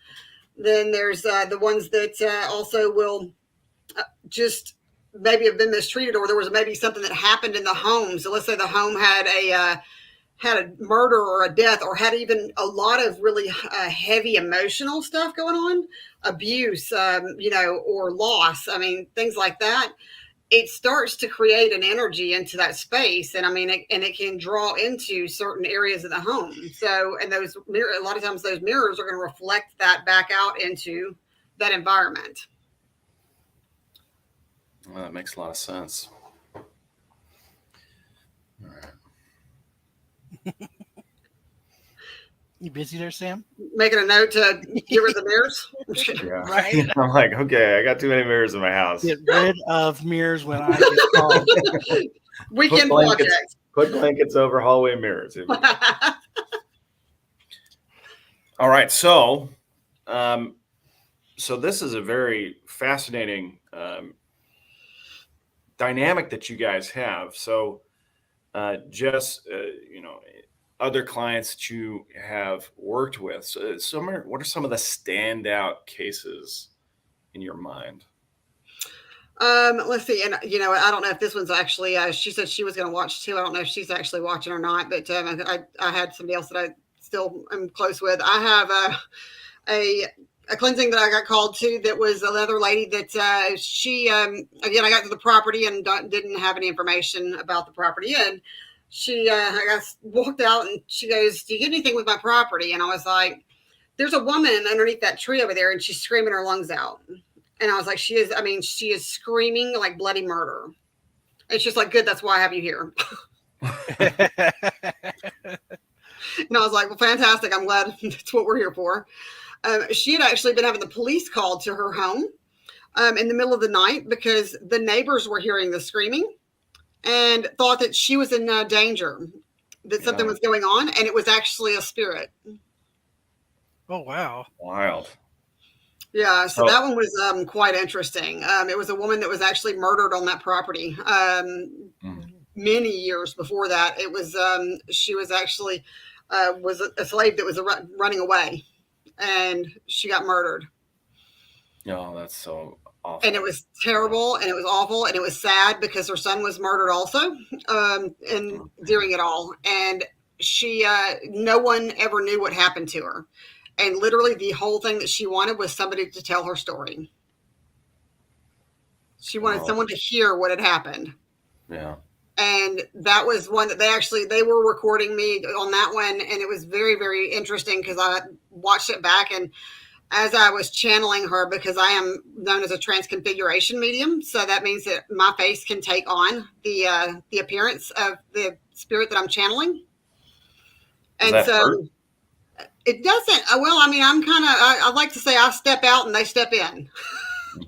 Then there's the ones that also will just maybe have been mistreated, or there was maybe something that happened in the home. So let's say the home had a murder or a death, or had even a lot of really heavy emotional stuff going on, abuse, or loss. I mean, things like that. It starts to create an energy into that space. And I mean, it can draw into certain areas of the home. So, and a lot of times those mirrors are going to reflect that back out into that environment. Well, that makes a lot of sense. All right. You busy there, Sam? Making a note to get rid of the mirrors? Yeah. Right. I'm like, okay, I got too many mirrors in my house. Get rid of mirrors when I get called. Weekend project. Put blankets over hallway mirrors. All right, so this is a very fascinating dynamic that you guys have. So, Jess, other clients that you have worked with. So what are some of the standout cases in your mind? Let's see. And, I don't know if this one's actually, she said she was going to watch too. I don't know if she's actually watching or not, but I had somebody else that I still am close with. I have a cleansing that I got called to that was another lady that she, again, I got to the property and didn't have any information about the property. And she, I walked out and she goes, do you get anything with my property? And I was like, there's a woman underneath that tree over there and she's screaming her lungs out. And I was like, she is screaming like bloody murder. And she's like, good, that's why I have you here. And I was like, well, fantastic. I'm glad that's what we're here for. She had actually been having the police called to her home in the middle of the night because the neighbors were hearing the screaming and thought that she was in danger, that something was going on. And it was actually a spirit. Oh, wow. Wild. Yeah, so that one was quite interesting. It was a woman that was actually murdered on that property many years before that. It was she was actually was a slave that was running away, and she got murdered. Oh, that's so awful. And it was terrible, and it was awful, and it was sad because her son was murdered also, and during it all. And she, no one ever knew what happened to her. And literally the whole thing that she wanted was somebody to tell her story. She wanted someone to hear what had happened. Yeah. And that was one that they were recording me on that one. And it was very, very interesting because I watched it back, and as I was channeling her, because I am known as a transconfiguration medium. So that means that my face can take on the appearance of the spirit that I'm channeling. Does that hurt? It doesn't. Well, I mean, I like to say I step out and they step in.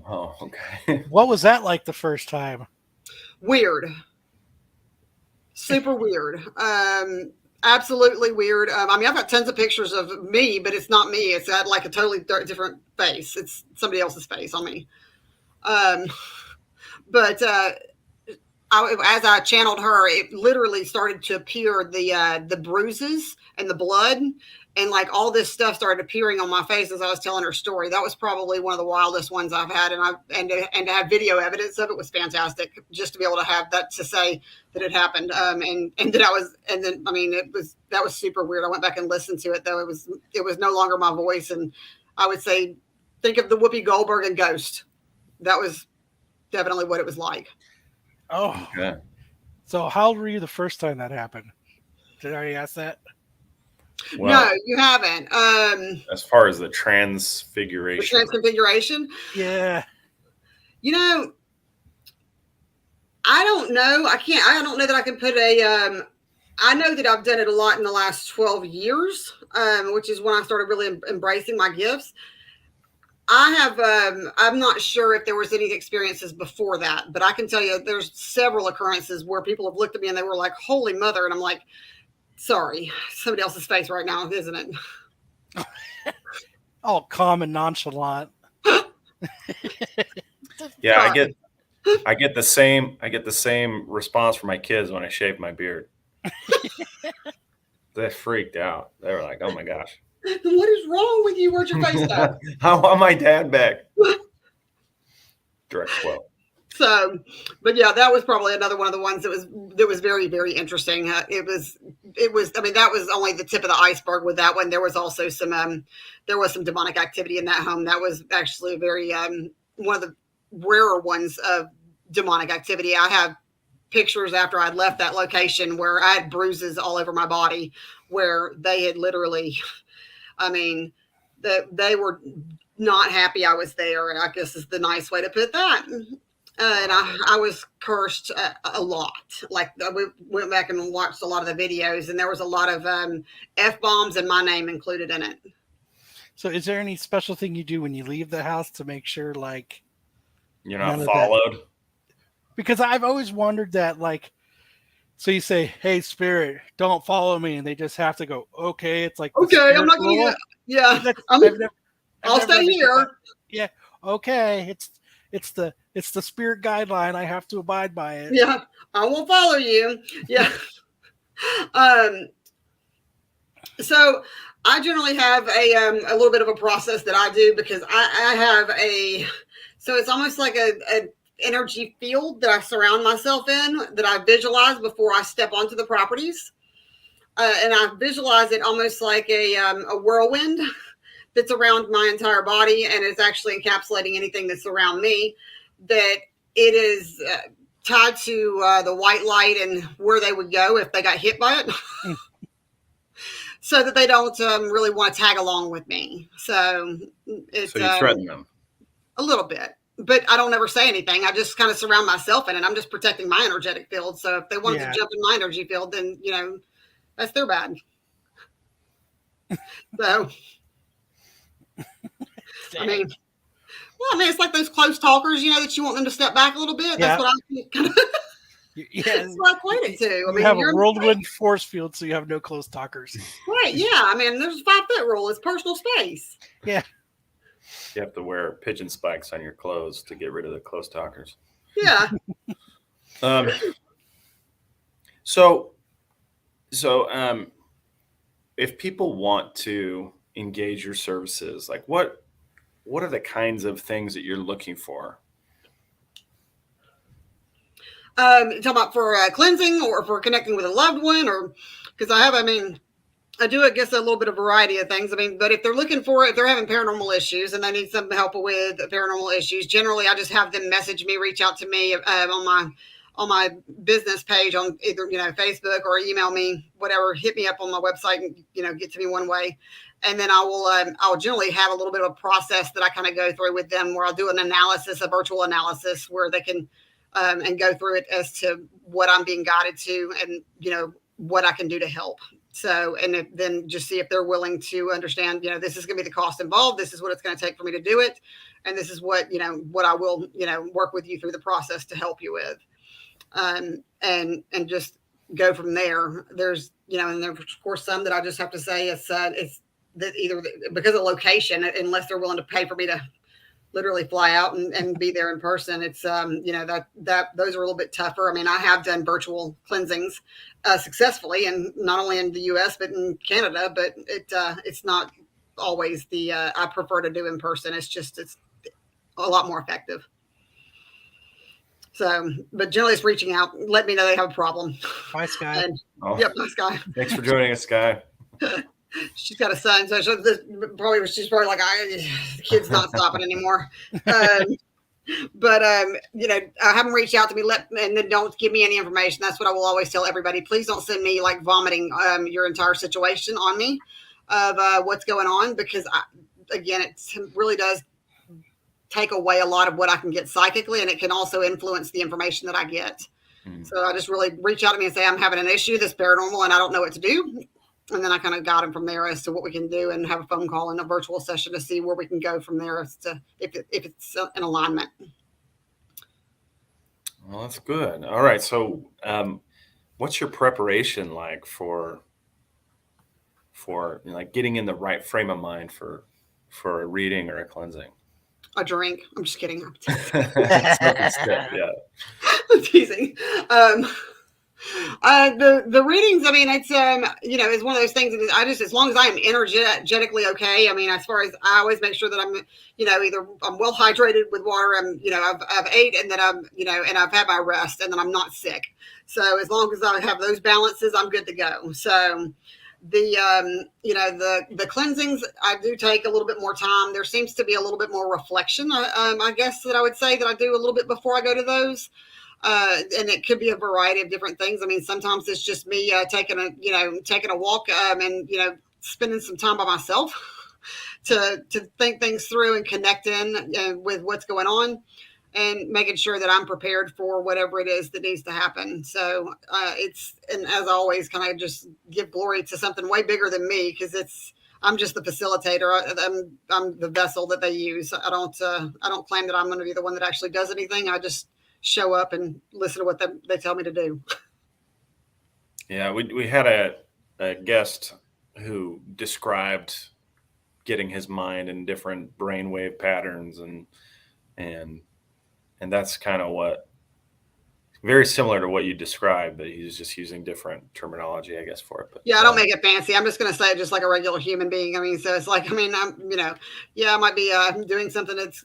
Oh, okay. What was that like the first time? Weird. Super weird. Absolutely weird. I mean, I've got tons of pictures of me, but it's not me. It's at like a totally different face. It's somebody else's face on me. But as I channeled her, it literally started to appear the bruises and the blood, and like all this stuff started appearing on my face as I was telling her story. That was probably one of the wildest ones I've had, and to have video evidence of it was fantastic. Just to be able to have that to say that it happened, that was super weird. I went back and listened to it, though. It was no longer my voice, and I would say, think of the Whoopi Goldberg and Ghost. That was definitely what it was like. Oh, okay. So how old were you the first time that happened? Did I already ask that? Well, no, you haven't. As far as the transfiguration. The transfiguration? Yeah. You know, I don't know. I don't know that I can put I know that I've done it a lot in the last 12 years, which is when I started really embracing my gifts. I'm not sure if there was any experiences before that, but I can tell you there's several occurrences where people have looked at me and they were like, holy mother. And I'm like, sorry, somebody else's face right now, isn't it? All calm and nonchalant. Yeah, I get the same response from my kids when I shave my beard. They freaked out. They were like, "Oh my gosh, what is wrong with you? Where's your face at?" I want my dad back. Direct quote. So, but yeah, that was probably another one of the ones that was very, very interesting. It was. I mean, that was only the tip of the iceberg with that one. There was also some demonic activity in that home. That was actually a very one of the rarer ones of demonic activity. I have pictures after I'd left that location where I had bruises all over my body, where they had literally, I mean, they were not happy I was there. I guess is the nice way to put that. And I was cursed a lot. Like we went back and watched a lot of the videos, and there was a lot of F-bombs and my name included in it. So is there any special thing you do when you leave the house to make sure, like, you're not followed? Because I've always wondered that, like, so you say, hey, spirit, don't follow me. And they just have to go, okay. It's like, okay, I'm not going to, yeah. I'll stay here. Yeah. Okay. It's the spirit guideline. I have to abide by it. Yeah. I won't follow you. Yeah. So I generally have a little bit of a process that I do, because I have so it's almost like a energy field that I surround myself in, that I visualize before I step onto the properties. And I visualize it almost like a whirlwind that's around my entire body, and it's actually encapsulating anything that's around me, that it is tied to the white light and where they would go if they got hit by it. So that they don't really want to tag along with me. So you threaten them? A little bit. But I don't ever say anything. I just kind of surround myself in it. I'm just protecting my energetic field. So if they want to jump in my energy field, then, that's their bad. So, I mean, it's like those close talkers, that you want them to step back a little bit. That's what I kind of, that's what I equate it to. You have a whirlwind force field, so you have no close talkers. Right, yeah. I mean, there's a 5-foot rule. It's personal space. Yeah. You have to wear pigeon spikes on your clothes to get rid of the close talkers. Yeah. So if people want to engage your services, like what are the kinds of things that you're looking for? Talking about for cleansing or for connecting with a loved one, or because I do, I guess, a little bit of variety of things. I mean, but if they're if they're having paranormal issues and they need some help with paranormal issues, generally I just have them message me, reach out to me on my business page on either, Facebook, or email me, whatever, hit me up on my website and, get to me one way. And then I'll generally have a little bit of a process that I kind of go through with them, where I'll do a virtual analysis, where they can, and go through it as to what I'm being guided to, and, what I can do to help. So, and then just see if they're willing to understand, this is going to be the cost involved. This is what it's going to take for me to do it. And this is what I will, work with you through the process to help you with. And just go from there. There's, and there's of course some that I just have to say it's that either because of location, unless they're willing to pay for me to literally fly out and be there in person. It's, that those are a little bit tougher. I mean, I have done virtual cleansings successfully, and not only in the US, but in Canada, but it's not always I prefer to do in person. It's a lot more effective. So, but generally it's reaching out, let me know they have a problem. Bye, Sky. Yep, bye, Sky. Thanks for joining us, Sky. She's got a son, so she's probably like, the kid's not stopping anymore. But I have them reach out to me, and then don't give me any information. That's what I will always tell everybody. Please don't send me like vomiting your entire situation on me of what's going on, because it really does take away a lot of what I can get psychically, and it can also influence the information that I get. So I just really reach out to me and say, I'm having an issue that's paranormal and I don't know what to do. And then I kind of guide them from there as to what we can do, and have a phone call and a virtual session to see where we can go from there as to if it's in alignment. Well, that's good. All right. So what's your preparation like for like getting in the right frame of mind for a reading or a cleansing? A drink. I'm just kidding. Yeah. I'm teasing. The readings, I mean, it's it's one of those things that as long as I am energetically okay. I mean, as far as I always make sure that I'm, either I'm well hydrated with water, I've ate, and that I'm, and I've had my rest, and then I'm not sick. So as long as I have those balances, I'm good to go. So the cleansings, I do take a little bit more time. There seems to be a little bit more reflection. I guess that I would say that I do a little bit before I go to those. And it could be a variety of different things. I mean, sometimes it's just me taking a walk and spending some time by myself to think things through and connect in with what's going on, and making sure that I'm prepared for whatever it is that needs to happen. So and as always, kind of just give glory to something way bigger than me, because I'm just the facilitator. I'm the vessel that they use. I don't claim that I'm going to be the one that actually does anything. I just show up and listen to what they tell me to do. Yeah, we had a guest who described getting his mind in different brainwave patterns, and that's kind of very similar to what you described, but he's just using different terminology, I guess, for it. But yeah, I don't make it fancy. I'm just going to say it just like a regular human being. I mean, so it's like, I'm, I might be doing something that's,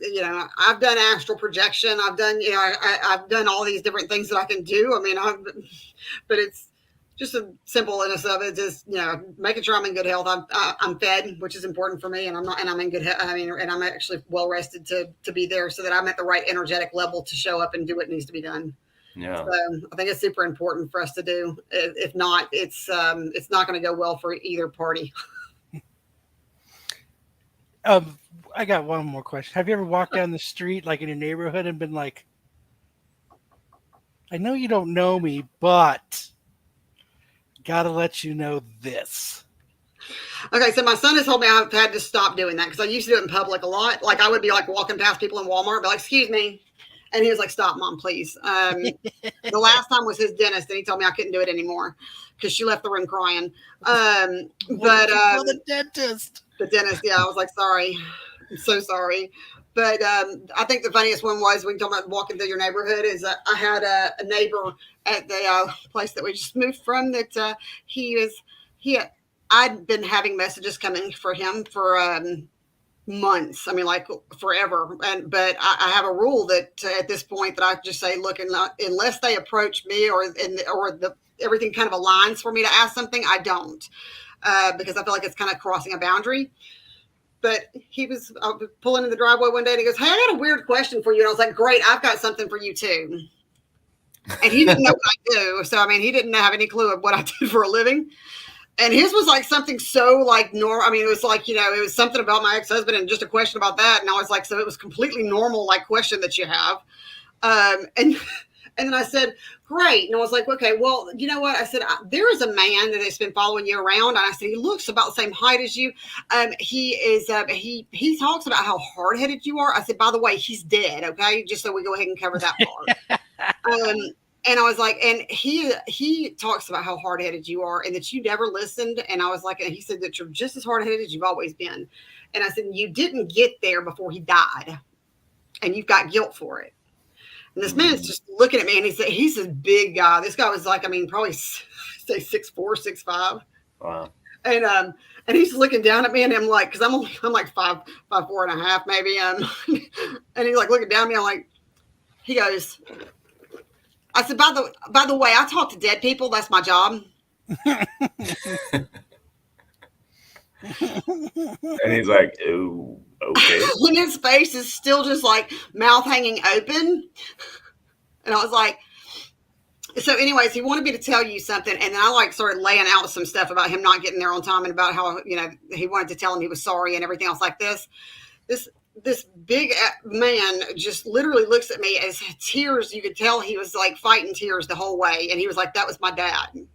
I've done astral projection. I've done, I've done all these different things that I can do. I mean, but it's just a simple inness of it. Just, making sure I'm in good health. I'm fed, which is important for me, and I'm in good health. I mean, and I'm actually well rested to be there, so that I'm at the right energetic level to show up and do what needs to be done. Yeah. So I think it's super important for us to do. If not, it's not going to go well for either party. I got one more question. Have you ever walked down the street, like in your neighborhood, and been like, I know you don't know me, but gotta let you know this? Okay, so my son has told me I've had to stop doing that, because I used to do it in public a lot. Like I would be like walking past people in Walmart, be like, excuse me. And he was like, stop, Mom, please. The last time was his dentist, and he told me I couldn't do it anymore because she left the room crying. The dentist. The dentist, yeah, I was like, sorry. I'm so sorry. But I think the funniest one was, when you talk about walking through your neighborhood, is I had a neighbor at the place that we just moved from, that he I'd been having messages coming for him for months. I mean, like forever. But I have a rule that at this point that I just say, look, unless they approach me or everything kind of aligns for me to ask something, I don't, because I feel like it's kind of crossing a boundary. But I was pulling in the driveway one day and he goes, hey, I got a weird question for you. And I was like, great, I've got something for you too. And he didn't know what I do. So, I mean, he didn't have any clue of what I did for a living. And his was like something so like normal. I mean, it was like, it was something about my ex-husband and just a question about that. And I was like, so it was completely normal, like question that you have. And then I said, great. And I was like, okay, well, you know what? I said, there is a man that has been following you around. And I said, he looks about the same height as you. He talks about how hard-headed you are. I said, by the way, he's dead. Okay. Just so we go ahead and cover that part. And I was like, and he talks about how hard-headed you are and that you never listened. And I was like, and he said that you're just as hard-headed as you've always been. And I said, you didn't get there before he died and you've got guilt for it. And this man is just looking at me and he's this big guy. This guy was like, I mean, probably say 6'4", 6'5". Wow. And he's looking down at me and I'm like, cause I'm like 5'4.5" maybe. And he's like looking down at me. I'm like, he goes, I said, by the way, I talk to dead people. That's my job. And he's like, oh, okay. And his face is still just like mouth hanging open. And I was like, so anyways, he wanted me to tell you something. And then I like started laying out some stuff about him not getting there on time and about how, he wanted to tell him he was sorry and everything else like this. This big man just literally looks at me as tears. You could tell he was like fighting tears the whole way. And he was like, that was my dad. And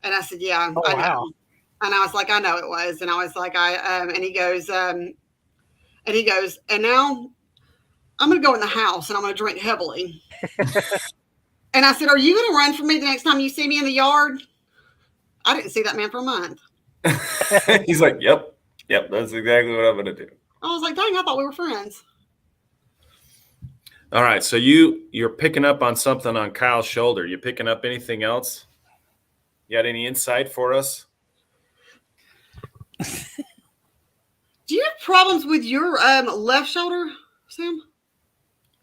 I said, yeah, oh, I know. wow. And I was like, I know it was. And I was like, and he goes, and now I'm going to go in the house and I'm going to drink heavily. And I said, are you going to run from me the next time you see me in the yard? I didn't see that man for a month. He's like, yep, that's exactly what I'm going to do. I was like, dang, I thought we were friends. All right. So you're picking up on something on Kyle's shoulder. You picking up anything else? You got any insight for us? Do you have problems with your left shoulder, Sam?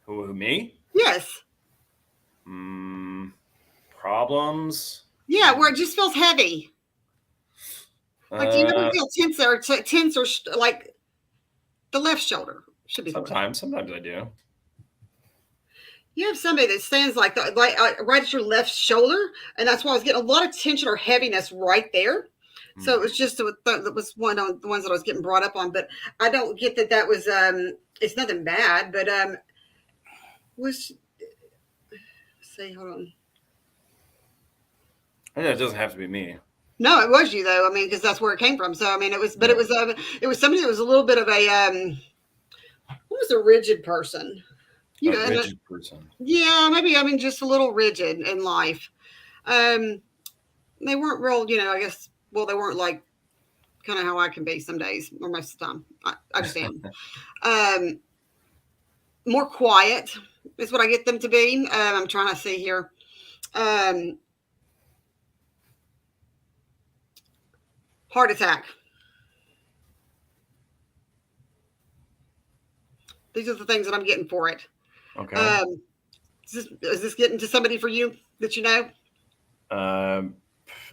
Who, me? Yes. Problems? Yeah, where it just feels heavy. Like, do you ever feel tense or like the left shoulder? Should be sometimes I do. You have somebody that stands like right at your left shoulder, and that's why I was getting a lot of tension or heaviness right there. So it was just that was one of the ones that I was getting brought up on, but I don't get that was it's nothing bad, but hold on. It doesn't have to be me. No, it was you though. I mean, because that's where it came from. So I mean, it was somebody that was a little bit of a what was a rigid person? Rigid person. Yeah, maybe. I mean, just a little rigid in life. They weren't real, I guess. Well, they weren't like kind of how I can be some days or most of the time. I just am. More quiet is what I get them to be. I'm trying to see here. Heart attack. These are the things that I'm getting for it. Okay. Is this getting to somebody for you that you know?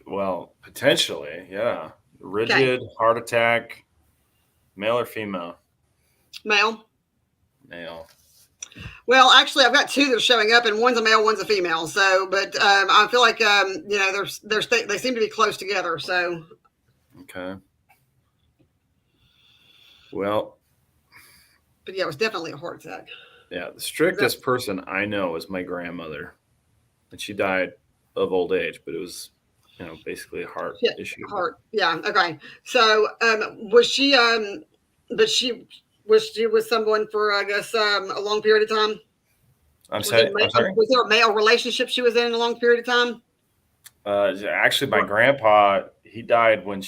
Well, potentially, yeah. Rigid, heart attack, male or female? Male. Well, actually, I've got two that are showing up, and one's a male, one's a female. So, but I feel like they seem to be close together. So. Okay. Well. But yeah, it was definitely a heart attack. Yeah, the strictest person I know is my grandmother, and she died of old age, but it was, basically a heart issue. Heart, yeah, okay. So, was she? But she was someone for, I guess, a long period of time. I'm sorry. Was there a male relationship she was in a long period of time? Actually, my grandpa, he died when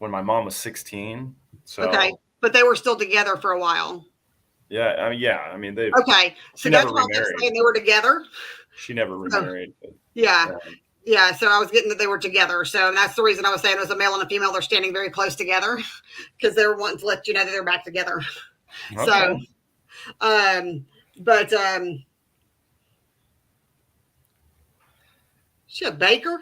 my mom was 16. So. Okay. But they were still together for a while. Yeah, I mean, they. Okay, so that's why I'm saying they were together. She never remarried. Yeah. Yeah, so I was getting that they were together. So and that's the reason I was saying it was a male and a female. They're standing very close together because they're wanting to let you know that they're back together. Okay. So, but she a baker.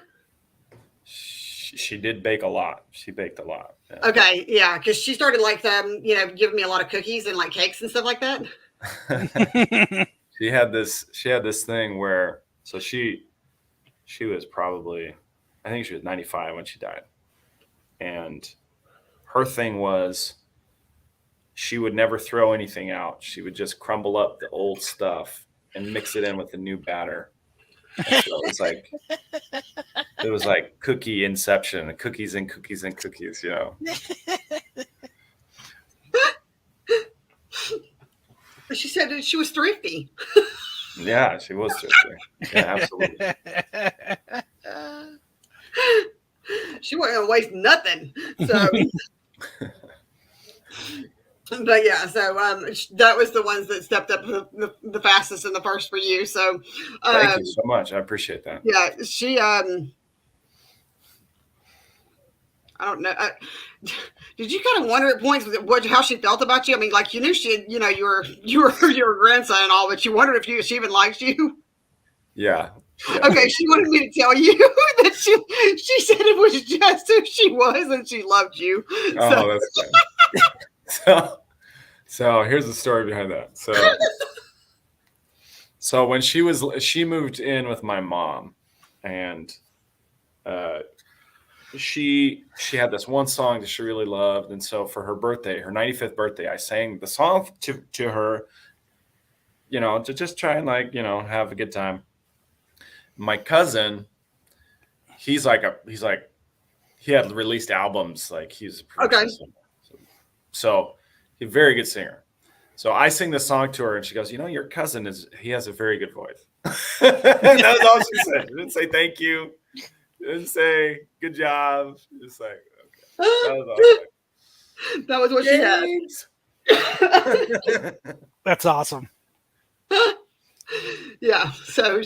She did bake a lot. She baked a lot. Yeah. Okay, yeah, because she started like giving me a lot of cookies and like cakes and stuff like that. She had this thing where she was probably, I think she was 95 when she died. And her thing was she would never throw anything out. She would just crumble up the old stuff and mix it in with the new batter. And so it was like cookie inception, cookies and cookies and cookies, you know. She said that she was thrifty. Yeah, she was thrifty. Yeah, absolutely. She wasn't gonna waste nothing. So, but yeah, so that was the ones that stepped up the fastest and the first for you. So, Thank you so much. I appreciate that. yeah, she I don't know. Did you kind of wonder at points how she felt about you? I mean, like you knew you were your grandson and all, but you wondered if she even liked you. Yeah. Okay, she wanted me to tell you that she said it was just who she was and she loved you. Oh, that's good. So here's the story behind that. So when she moved in with my mom, and she had this one song that she really loved, and so for her birthday, her 95th birthday, I sang the song to her, to just try and have a good time. My cousin, he had released albums, like he's a professional singer. So he's a very good singer. So I sing the song to her and she goes, your cousin he has a very good voice. That was all she said. She didn't say thank you. She didn't say good job. Just like, okay. That was all. That was what she had. That's awesome. Yeah, so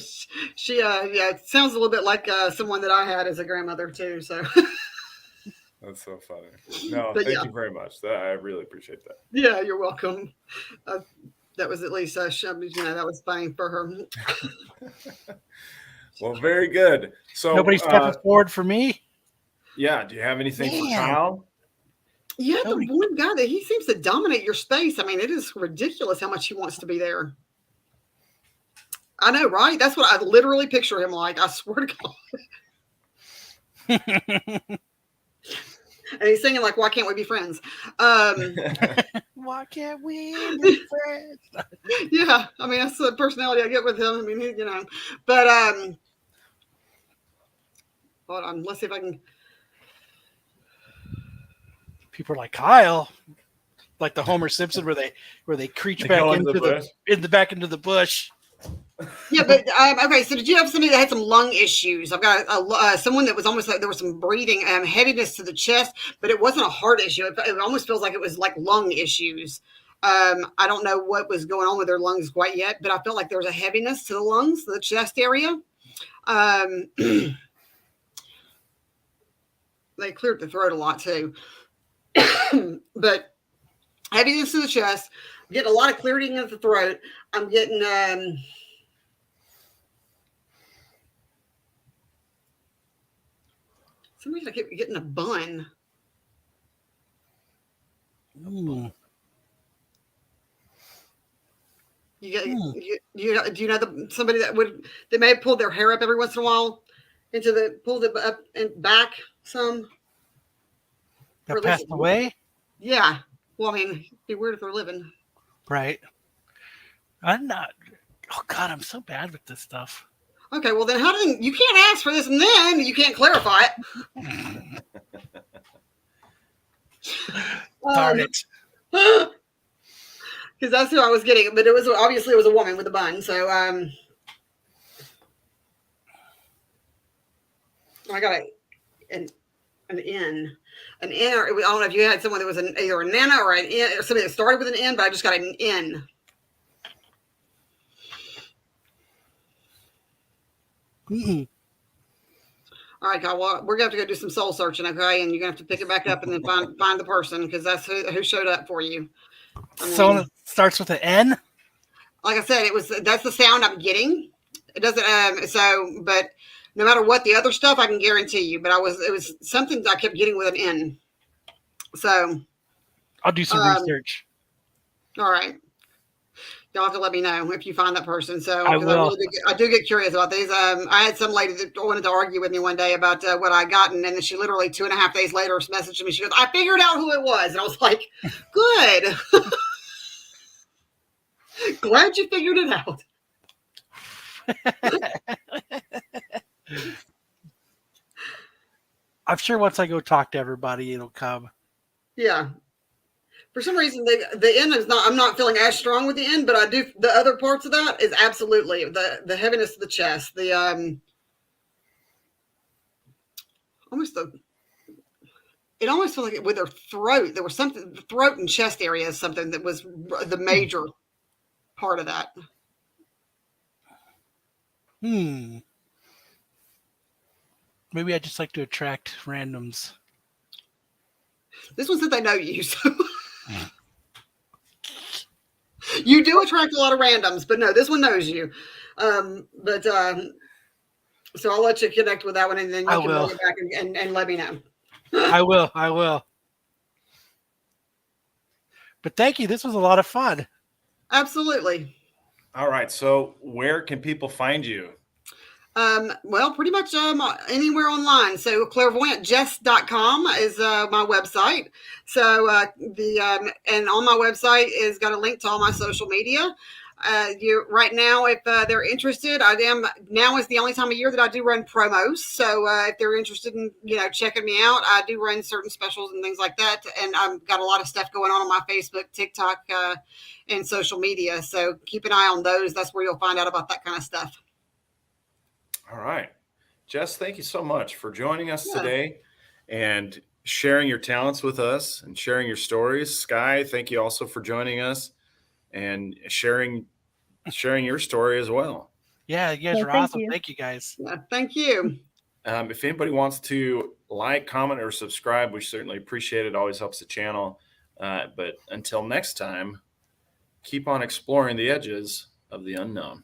she it sounds a little bit like someone that I had as a grandmother too. So that's so funny. No, but thank you very much. I really appreciate that. Yeah, you're welcome. That was at least that was funny for her. Well, very good. So nobody's stepping forward for me. Yeah. Do you have anything for Kyle? Yeah, the one guy that he seems to dominate your space. I mean, it is ridiculous how much he wants to be there. I know, right? That's what I literally picture him like. I swear to God. And he's singing like, "Why can't we be friends?" Why can't we be friends? Yeah, I mean that's the personality I get with him. I mean, but hold on, let's see if I can. People are like Kyle, like the Homer Simpson, where they creep back into the bush. Yeah, but okay. So, did you have somebody that had some lung issues? I've got someone that was almost like there was some breathing, heaviness to the chest, but it wasn't a heart issue. It almost feels like it was like lung issues. I don't know what was going on with their lungs quite yet, but I felt like there was a heaviness to the lungs, the chest area. They cleared the throat a lot too, but heaviness to the chest. I'm getting a lot of clearing of the throat. I'm getting some reason I keep getting a bun. Ooh. Do you know somebody that may have pulled their hair up every once in a while pulled it up and back some? That passed away? Yeah. Well, I mean, it'd be weird if they're living. Right. I'm not. Oh God, I'm so bad with this stuff. Okay, well then you can't ask for this and then you can't clarify it. Darn it. Because that's who I was getting, but it was a woman with a bun. So I got an N. An N, or I don't know if you had someone that was either a Nana or an N, or somebody that started with an N, but I just got an N. Mm-mm. All right, Kyle. Well, we're gonna have to go do some soul searching, okay? And you're gonna have to pick it back up and then find the person because that's who showed up for you. Someone that starts with an N. Like I said, that's the sound I'm getting. It doesn't but no matter what the other stuff, I can guarantee you. But it was something that I kept getting with an N. So I'll do some research. All right. You'll have to let me know if you find that person. So I will. I do get curious about these. I had some lady that wanted to argue with me one day about what I gotten, and then she literally 2.5 days later messaged me. She goes, "I figured out who it was," and I was like, "Good, glad you figured it out." I'm sure once I go talk to everybody, it'll come. Yeah. For some reason, the end is not. I'm not feeling as strong with the end, but I do. The other parts of that is absolutely the heaviness of the chest. The almost the. It almost felt like with her throat, there was something. The throat and chest area is something that was the major part of that. Maybe I just like to attract randoms. This one said they know you, so you do attract a lot of randoms, but no, this one knows you. So I'll let you connect with that one, and then you can bring it back and let me know. I will. But thank you. This was a lot of fun. Absolutely. All right. So where can people find you? Well, pretty much anywhere online. So clairvoyantjess.com is my website. So and on my website is got a link to all my social media. Right now, if they're interested, now is the only time of year that I do run promos. So if they're interested in checking me out, I do run certain specials and things like that. And I've got a lot of stuff going on my Facebook, TikTok, and social media. So keep an eye on those. That's where you'll find out about that kind of stuff. All right. Jess, thank you so much for joining us today and sharing your talents with us and sharing your stories. Sky, thank you also for joining us and sharing your story as well. Yeah, you guys are awesome. Thank you, guys. Yeah, thank you. If anybody wants to like, comment, or subscribe, we certainly appreciate it. It always helps the channel. But until next time, keep on exploring the edges of the unknown.